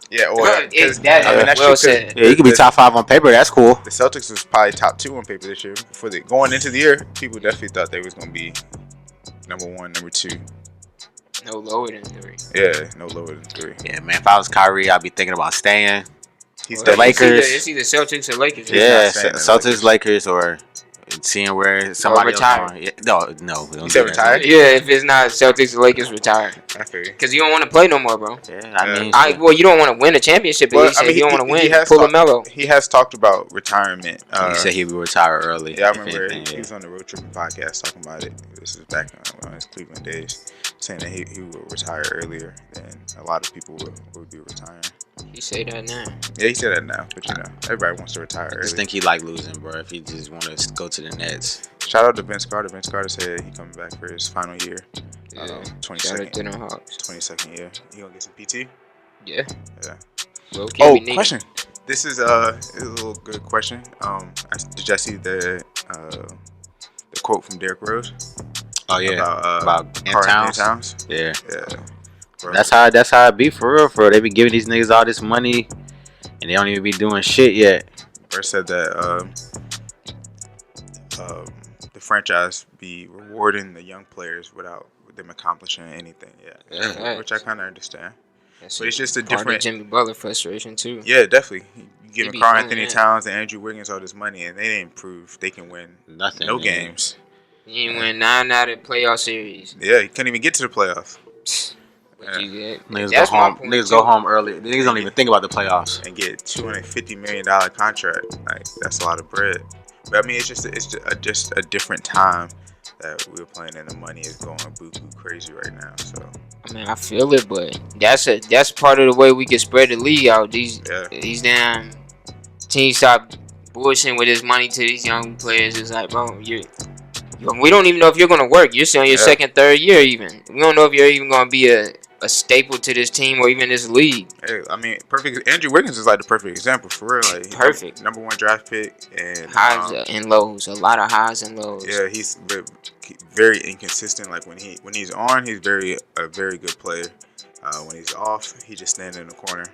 Yeah, or that's well said. Yeah, you could be top 5 on paper. That's cool. The Celtics was probably top 2 on paper this year. Before going into the year, people definitely thought they was gonna be number 1, number 2. No lower than 3. Yeah, no lower than 3. Yeah, man. If I was Kyrie, I'd be thinking about staying. The Lakers. It's either Celtics or Lakers. Yeah, Celtics, Lakers, or seeing where somebody retire. Else. No. You said retire? Yeah, if it's not Celtics or Lakers, retire. I feel you. Because you don't want to play no more, bro. Yeah, I mean, well, you don't want to win a championship. At least. If you don't want to win, pull LaMelo. He has talked about retirement. He said he would retire early. Yeah, I remember he was on the Road Tripping podcast talking about it. This is back on his Cleveland days, saying that he would retire earlier than a lot of people would be retiring. He say that now. Yeah, he said that now, but everybody wants to retire early. I just think he like losing, bro. If he just want to go to the Nets. Shout out to Vince Carter. Vince Carter said he coming back for his final year. 22nd year. He gonna get some PT. Yeah. Question. This is a little good question. Did y'all see the quote from Derrick Rose? Oh yeah, about Towns. Yeah. Bro. That's how it be for real. They be giving these niggas all this money, and they don't even be doing shit yet. First said that the franchise be rewarding the young players without them accomplishing anything yet. Yeah. Which I kind of understand. That's but it's just a different Jimmy Butler frustration too. Yeah, definitely. You giving Karl Anthony Towns and Andrew Wiggins all this money, and they didn't prove they can win no games. He didn't win 9 out of the playoff series. Yeah, he couldn't even get to the playoffs. Niggas go home early. Niggas don't even think about the playoffs and get $250 million contract. Like that's a lot of bread. But I mean, it's just a different time that we're playing, and the money is going buku crazy right now. So I mean, I feel it, but that's part of the way we can spread the league out. These damn teams stop bullshitting with this money to these young players. It's like, bro, we don't even know if you're gonna work. You're still in your second, third year. Even we don't know if you're even gonna be a staple to this team or even this league. Hey, I mean, perfect. Andrew Wiggins is like the perfect example for real. Like, perfect. Number 1 draft pick and highs and lows. A lot of highs and lows. Yeah, he's very inconsistent. Like when he's on, he's a very good player. When he's off, he just stands in the corner,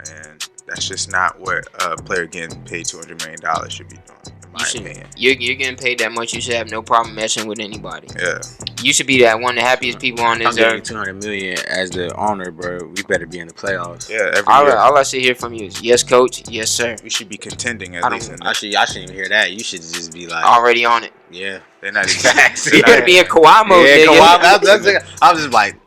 and that's just not what a player getting paid $200 million should be doing. In my opinion, you're getting paid that much. You should have no problem messing with anybody. Yeah, you should be that one of the happiest people on this earth. $200 million as the owner, bro. We better be in the playoffs. Yeah, all I should hear from you is yes, coach, yes, sir. We should be contending at least. I shouldn't even hear that. You should just be like already on it. Yeah, they're not even. You better be in Kawhi mode. Yeah, Kawhi. I'm just like.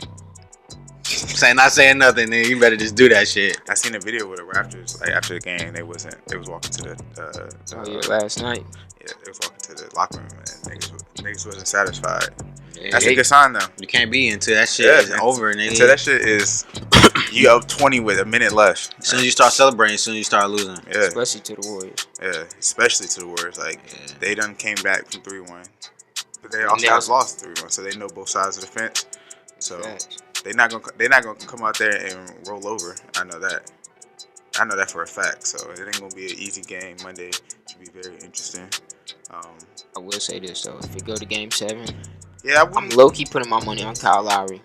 Not saying nothing, then you better just do that shit. I seen a video with the Raptors, like after the game, they was walking to the last night. Yeah, they was walking to the locker room and niggas wasn't satisfied. Yeah, that's a good sign though. You can't be until that shit is over, nigga. Until that shit is you up 20 with a minute left. As soon as you start celebrating, as soon as you start losing. Yeah. Especially to the Warriors. Yeah, especially to the Warriors. Like they done came back from 3-1. But they also have lost 3-1, so they know both sides of the fence. So they're not gonna come out there and roll over. I know that for a fact. So it ain't gonna be an easy game. Monday should be very interesting. I will say this though, if it go to Game 7, I'm low key putting my money on Kyle Lowry.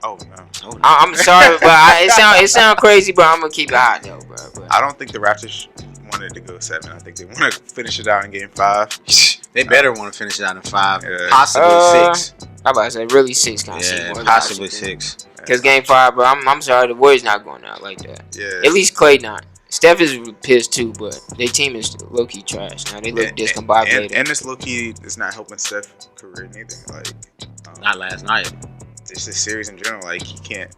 Oh no! I'm sorry, but it sound crazy, but I'm gonna keep it hot though, bro. I don't think the Raptors wanted to go 7. I think they want to finish it out in Game 5. They better want to finish it out in 5, possibly 6. I'm about to say really 6. Possibly 6. Because Game 5, bro, I'm sorry, the Warriors not going out like that. Yeah. At least Clay not. Steph is pissed too, but their team is low key trash. Now they look discombobulated. And this low key is not helping Steph's career neither. Like not last night. Just this series in general, like he can't.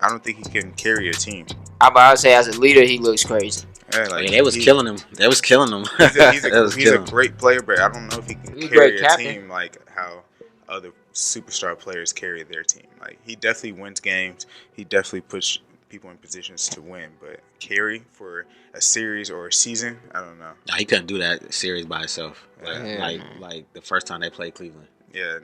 I don't think he can carry a team. I'm about to say as a leader, he looks crazy. Yeah, like they was killing him. They was killing him. He's a great player, but I don't know if he can carry a team like how other superstar players carry their team. Like he definitely wins games. He definitely puts people in positions to win, but carry for a series or a season, I don't know. Nah, he couldn't do that series by himself. Like the first time they played Cleveland. Yeah,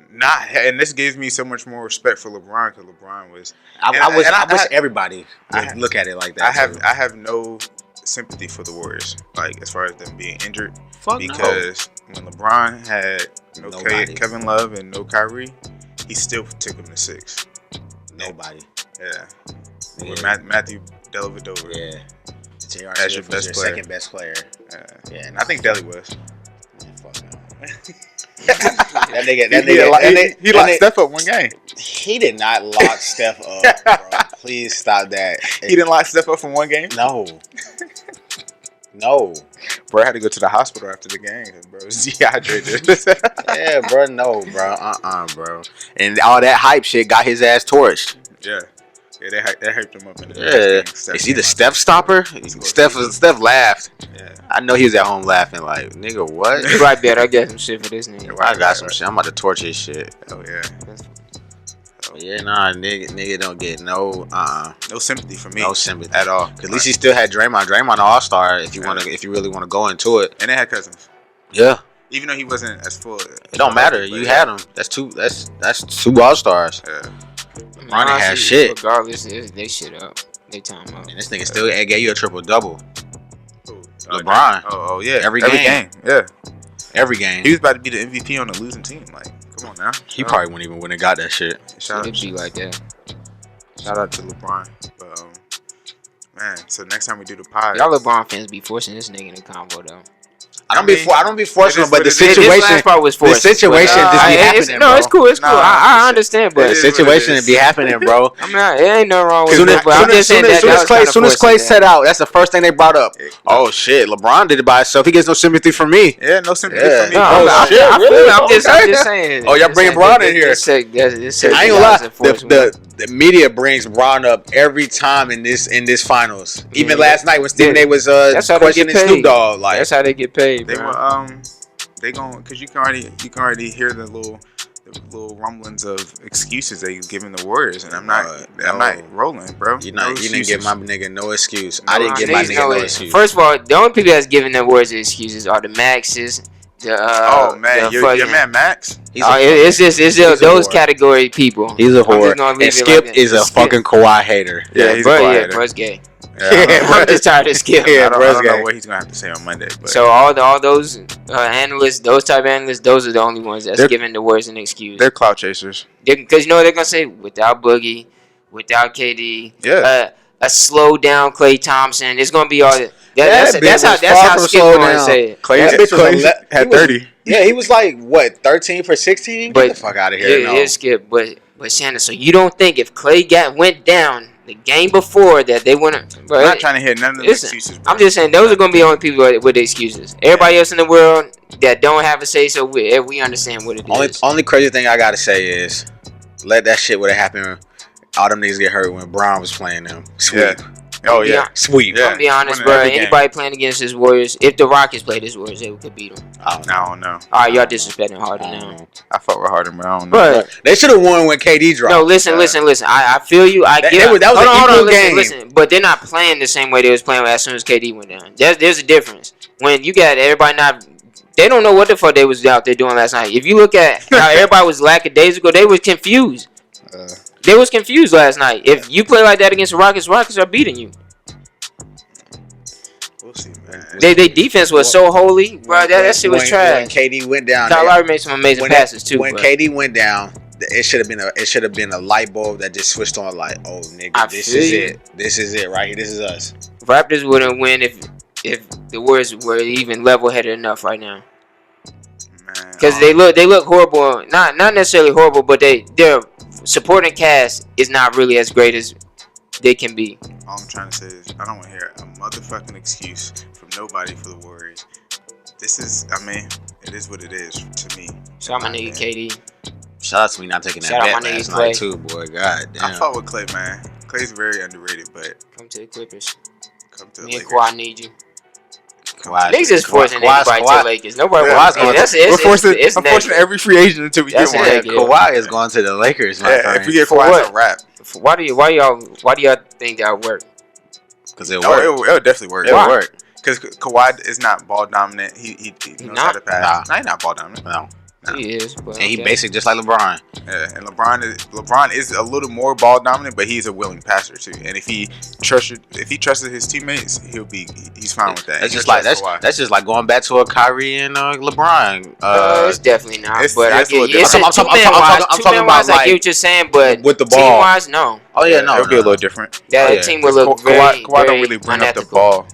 and this gives me so much more respect for LeBron because LeBron was. I wish everybody would look at it like that. I have no sympathy for the Warriors, like as far as them being injured. Because when LeBron had no Kevin Love and no Kyrie, he still took him to 6. Nobody. Yeah. With Matthew Dellavedova. Yeah. J.R. as your best player. Second best player. Yeah, and I think Delly was. Yeah, fuck no. That nigga, he locked Steph up one game. He did not lock Steph up, bro. Please stop that. He didn't lock Steph up from one game? No. Bro, I had to go to the hospital after the game, bro. It was dehydrated. Yeah, bro. No, bro. Bro. And all that hype shit got his ass torched. Yeah. Yeah, they hyped him up. Is he the Steph stopper? Steph laughed. Yeah. I know he was at home laughing like, nigga, what? You right there. I got some shit for this nigga. I got some shit. I'm about to torch his shit. Oh, yeah. Yeah, nah, nigga don't get no sympathy from me. No sympathy at all. Cause at least he still had Draymond. Draymond all-star if you really wanna go into it. And they had Cousins. Yeah. Even though he wasn't as full. It don't matter. You had him. That's two all-stars. Yeah. LeBron didn't have shit. Regardless, they shit up. They time up. And this nigga still gave you a triple-double. LeBron. Oh yeah. Every game. Yeah. Every game. He was about to be the MVP on the losing team. Like, come on now. He probably wouldn't even got that shit. Shout out to you like that. Shout out to LeBron. But man, so next time we do the pod, y'all LeBron fans be forcing this nigga in the convo though. I don't be forcing him, but the situation just be happening. No, it's cool. I understand, but the situation be happening, bro. I'm not. It ain't no wrong with it. But I'm just saying that. Soon as Clay set out, that's the first thing they brought up. Oh shit, LeBron did it by himself. He gets no sympathy from me. Yeah, no sympathy from me. Oh shit, really? I'm just saying. Oh, y'all bringing Bron in here. I ain't gonna lie. The media brings Bron up every time in this finals. Even last night when Stephen A was questioning Snoop Dogg. Like that's how they get paid. They were cause you can already hear the little little rumblings of excuses they giving the Warriors, and I'm not rolling, bro. You didn't give my nigga no excuse. No, I didn't give my nigga no excuse. First of all, the only people that's giving the Warriors excuses are the Maxes. Your man Max. It's just those category people. He's a whore. And Skip is a fucking Kawhi hater. Yeah, he's a Kawhi hater. Bro's gay. Yeah, I'm just tired of Skip. I don't know what he's gonna have to say on Monday. But. So all those analysts, those type of analysts, those are the only ones that's giving the Warriors an excuse. They're clout chasers. Because you know what they're gonna say? Without Boogie, without KD, a slow down Klay Thompson. It's gonna be all that. That's how Skip gonna say it. Klay had 30. Yeah, he was like what 13 for 16. Get the fuck out of here. Yeah, Skip. But Shannon, so you don't think if Klay went down the game before that they wouldn't? I'm not trying to hit none of the excuses. Bro. I'm just saying those are gonna be the only people with the excuses. Everybody else in the world that don't have a say so we understand what it is. Only crazy thing I gotta say is let that shit would have happened. All them niggas get hurt when Brown was playing them. Sweet. Yeah. Oh yeah, sweet. I'll be honest, bro. Anybody playing against his Warriors, if the Rockets played his Warriors, they could beat them. I don't know. All right, y'all disrespecting Harden now. I fuck with Harden, but I don't know. But they should have won when KD dropped. No, listen. I feel you. I get it. That was an equal game. Listen, but they're not playing the same way they was playing as soon as KD went down. There's a difference. When you got everybody they don't know what the fuck they was out there doing last night. If you look at how everybody was lackadaisical, they was confused. They was confused last night. If you play like that against the Rockets are beating you. We'll see, man. They defense was so holy, bro. That shit was trash. When KD went down, Kyle Lowry made some amazing passes too. When KD went down, it should have been a light bulb that just switched on. Like, oh nigga, this is it right here. This is us. Raptors wouldn't win if the Warriors were even level headed enough right now. Because they look horrible. Not necessarily horrible, but their supporting cast is not really as great as they can be. All I'm trying to say is I don't want to hear a motherfucking excuse from nobody for the Warriors. It is what it is to me. Shout out my nigga KD. Shout out to me not taking that bet last night too, boy. God damn. I fought with Klay, man. Klay's very underrated, but come to the Clippers. Come to the Me and Lakers. Kawhi need you. Niggas is forcing everybody to the Lakers. Nobody wants I'm forcing every free agent until we get one. Kawhi is going to the Lakers, my friend. If we get Kawhi, it's a wrap. Why do y'all think that would work? Because it'll work. It'll definitely work. It'll work. Because Kawhi is not ball dominant. He knows how to pass. No, he's not ball dominant. No. He is, but and he basic just like LeBron. Yeah, and LeBron is a little more ball dominant, but he's a willing passer too. And if he trusted his teammates, he's fine with that. That's just like going back to a Kyrie and LeBron. It's definitely not. But I get I'm talking about I get what you're saying, but with the ball, team wise, no. Oh yeah, no, it'll be a little different. That team would look Kawhi don't really bring up the ball.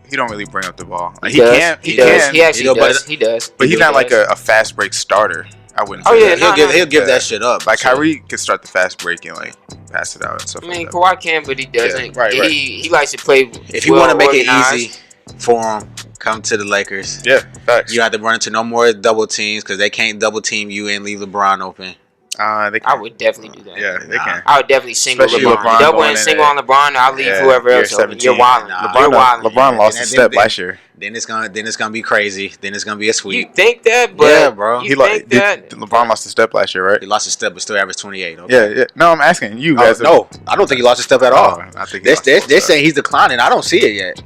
He don't really bring up the ball. Like, he can. He actually does. He does. But he's not like a fast break starter. I wouldn't. He'll give that shit up. Like Kyrie could start the fast break and like pass it out and stuff. I mean, Kawhi can, but he doesn't. Right. He likes to play. If you want to make it easy for him, come to the Lakers. Yeah, facts. You have to run into no more double teams because they can't double team you and leave LeBron open. I would definitely do that. Yeah, they can. I would definitely single LeBron. Double and single on LeBron. I'll leave whoever else open. You're wilding. LeBron lost a step last year. Then it's gonna be crazy. Then it's gonna be a sweep. You think that? But yeah, bro. LeBron lost a step last year, right? He lost a step, but still averaged 28. Okay? Yeah. No, I'm asking you. No, I don't think he lost a step at all. I think they're saying he's declining. I don't see it yet.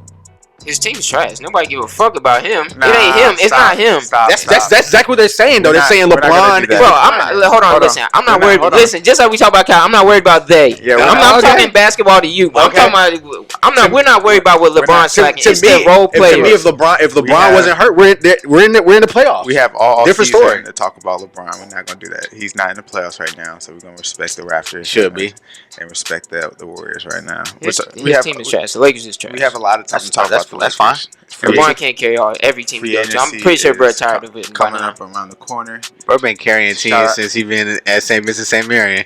His team's trash. Nobody give a fuck about him. It ain't him. It's not him. That's exactly what they're saying though. They're saying LeBron. Bro, hold on. Listen, I'm not worried. Listen, just like we talk about Kyle, I'm not worried about they. I'm not talking basketball to you. I'm talking about. We're not worried about what LeBron's lacking. It's the role players. To me, if LeBron wasn't hurt, we're in the playoffs. We have all different story to talk about LeBron. We're not gonna do that. He's not in the playoffs right now, so we're gonna respect the Raptors. Should be and respect the Warriors right now. His team is trash. The Lakers is trash. We have a lot of time to talk about. That's fine. LeBron can't carry every team he does. I'm pretty sure Bro tired of it. Coming up around the corner. Bro been carrying teams since he been at St. Vincent St. Marion.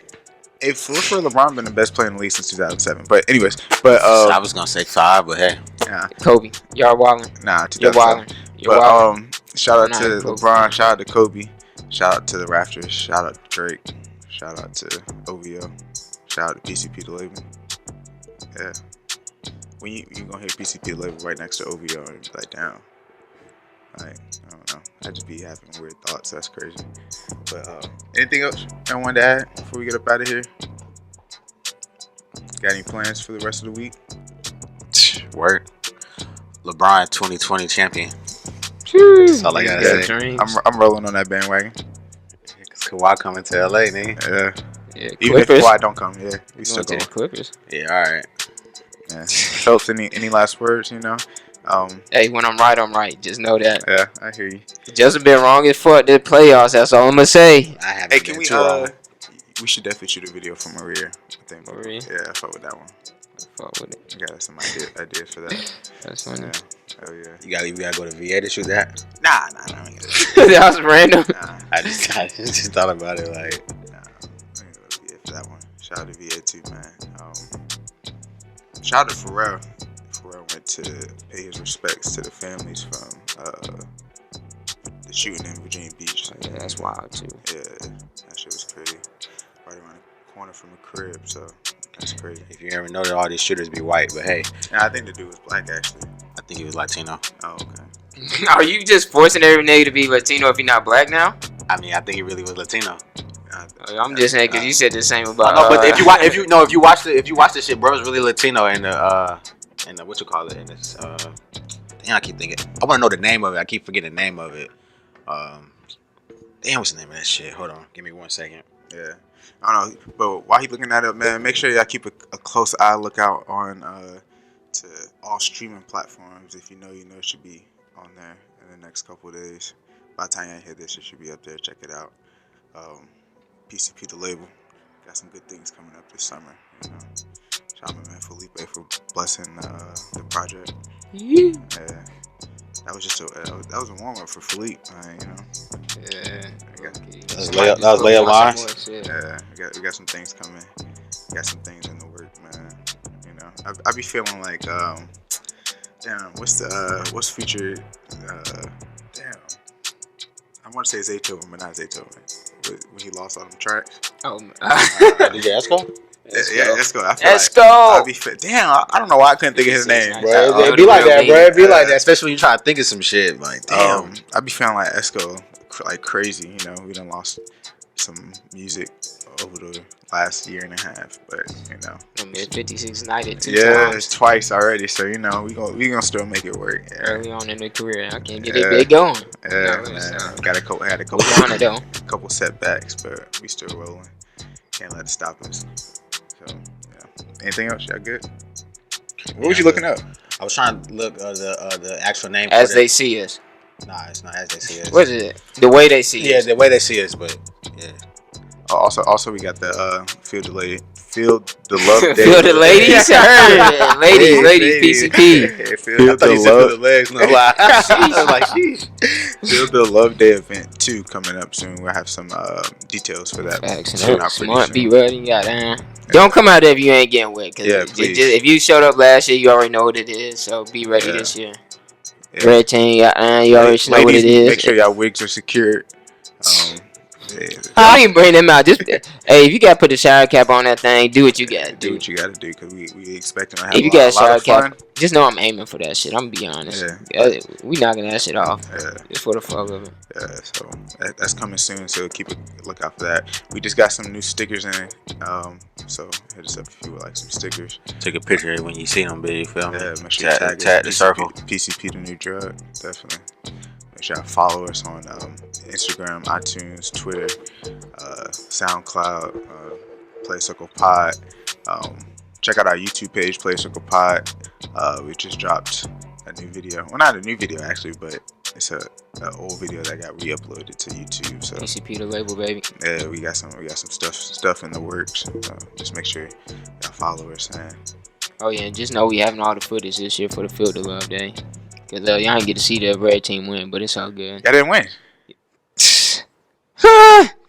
If for LeBron been the best player in the league since 2007. But anyways, I was gonna say 5, but hey, Kobe, y'all wildin'. Nah, you're wildin'. Shout out to LeBron. Shout out to Kobe. Shout out to the Raptors. Shout out to Drake. Shout out to OVO. Shout out to PCP the label. Yeah. When you gonna hear PCP label right next to OVO and be like, damn. Like, I don't know. I just be having weird thoughts. That's crazy. But anything else I wanted to add before we get up out of here? Got any plans for the rest of the week? Work. LeBron 2020 champion. That's all I gotta say. I'm rolling on that bandwagon. Cause Kawhi coming to LA, nigga. Yeah, even if Kawhi don't come, yeah, we still going to the Clippers. Yeah, all right. Yeah. Phelps, any last words? You know. Hey, when I'm right, I'm right. Just know that. Yeah, I hear you. Just been wrong as fuck the playoffs. That's all I'm gonna say. I haven't. Hey, can we? We should definitely shoot a video from Maria. I think Maria. Yeah, I fuck with that one. Fuck with it. I got some ideas for that. That's funny. Yeah. Oh yeah. You gotta go to VA to shoot that. Nah. That was random. Nah. I just thought about it like. Nah. I'm gonna go to VA for that one. Shout out to VA too, man. Shout out to Pharrell. Pharrell went to pay his respects to the families from the shooting in Virginia Beach. Yeah, that's wild too. Yeah, that shit was crazy. Right around the corner from the crib, so that's crazy. If you ever know that all these shooters be white, but hey. Nah, I think the dude was black actually. I think he was Latino. Oh, okay. Are you just forcing every nigga to be Latino if you're not black now? I mean, I think he really was Latino. I'm just saying because you said the same about. No, but if you watch the shit, bro, it's really Latino in the what you call it in this. Damn, I keep thinking. I want to know the name of it. I keep forgetting the name of it. Damn, what's the name of that shit? Hold on, give me 1 second. Yeah, I don't know. But while he looking that up, man, make sure y'all keep a close eye lookout on to all streaming platforms. If you know, it should be on there in the next couple of days. By the time y'all hear this, it should be up there. Check it out. PCP the label got some good things coming up this summer. You know, shout out my man Felipe for blessing the project. Yeah, that was just that was a warm up for Philippe. You know. Yeah. That was layup lines. Yeah, we got some things coming. We got some things in the work, man. You know, I be feeling like damn, what's featured? Damn, I want to say Zaytoven, but not Zaytoven. When he lost all them tracks. Oh, DJ Esco? Yeah, Esco. Esco. Damn, I don't know why I couldn't think of his name, bro. It'd be like that, bro. It'd be like that, especially when you try to think of some shit. Like, damn. I be feeling like Esco, like crazy. You know, we done lost some music over the last year and a half, but you know, 56 United two times. Twice already. So you know, we gonna still make it work. Yeah. Early on in the career, I can't get it big going. Yeah, man. Had a couple setbacks, but we still rolling. Can't let it stop us. So yeah. Anything else? Y'all good? What was you looking up? I was trying to look the actual name. As They See Us. Nah, it's not As They See Us. What is it? The Way They See Us. Yeah, The Way They See Us, but yeah. Also, we got the Feel the Love Day. Feel the ladies, ladies, PCP. Feel the legs, no lie. I was like, sheesh. Feel the Love Day event 2 coming up soon. We'll have some details for that. Smart, be ready, goddamn. Don't come out there if you ain't getting wet. Cause if you showed up last year, you already know what it is. So be ready this year. Yeah. Red team, you already know what it is. Make sure y'all wigs are secured. I ain't bring them out. Just hey, if you gotta put the shower cap on that thing, do what you gotta do. Do what you gotta do, because we expecting to have if you got a shower cap, just know I'm aiming for that shit. I'm gonna be honest. Yeah. We knocking that shit off. Yeah. Just for the fuck of it. Yeah, so that's coming soon. So keep a lookout for that. We just got some new stickers in. So hit us up if you would like some stickers. Take a picture when you see them, baby. Feel me? Yeah, make sure you tag the circle. PCP the new drug, definitely. Make sure you follow us on Instagram, iTunes, Twitter, SoundCloud, Playaz Circle Pod. Check out our YouTube page, Playaz Circle Pod. We just dropped a new video. Well, not a new video actually, but it's an old video that got re-uploaded to YouTube. So PCP the label, baby. Yeah, we got some stuff in the works. Just make sure y'all follow us. Oh yeah, and just know we having all the footage this year for the Feel the Love Day. Cause y'all didn't get to see the red team win, but it's all good. Y'all didn't win.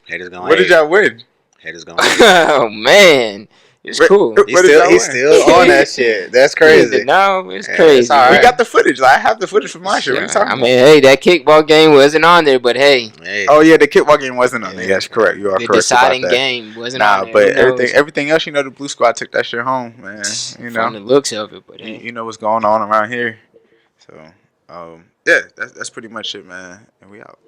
Haters gonna what did y'all win? Haters gonna oh man, it's cool. He's still on that shit. That's crazy. No, it's crazy. It's right. We got the footage. I have the footage from my shit. What are you talking about? Hey, that kickball game wasn't on there, but hey. Oh yeah, the kickball game wasn't on there. Yes, correct. You are correct. The deciding game wasn't on there. But everything else, the Blue Squad took that shit home, man. From the looks of it, but hey. You know what's going on around here. So, yeah, that's pretty much it, man. And we out.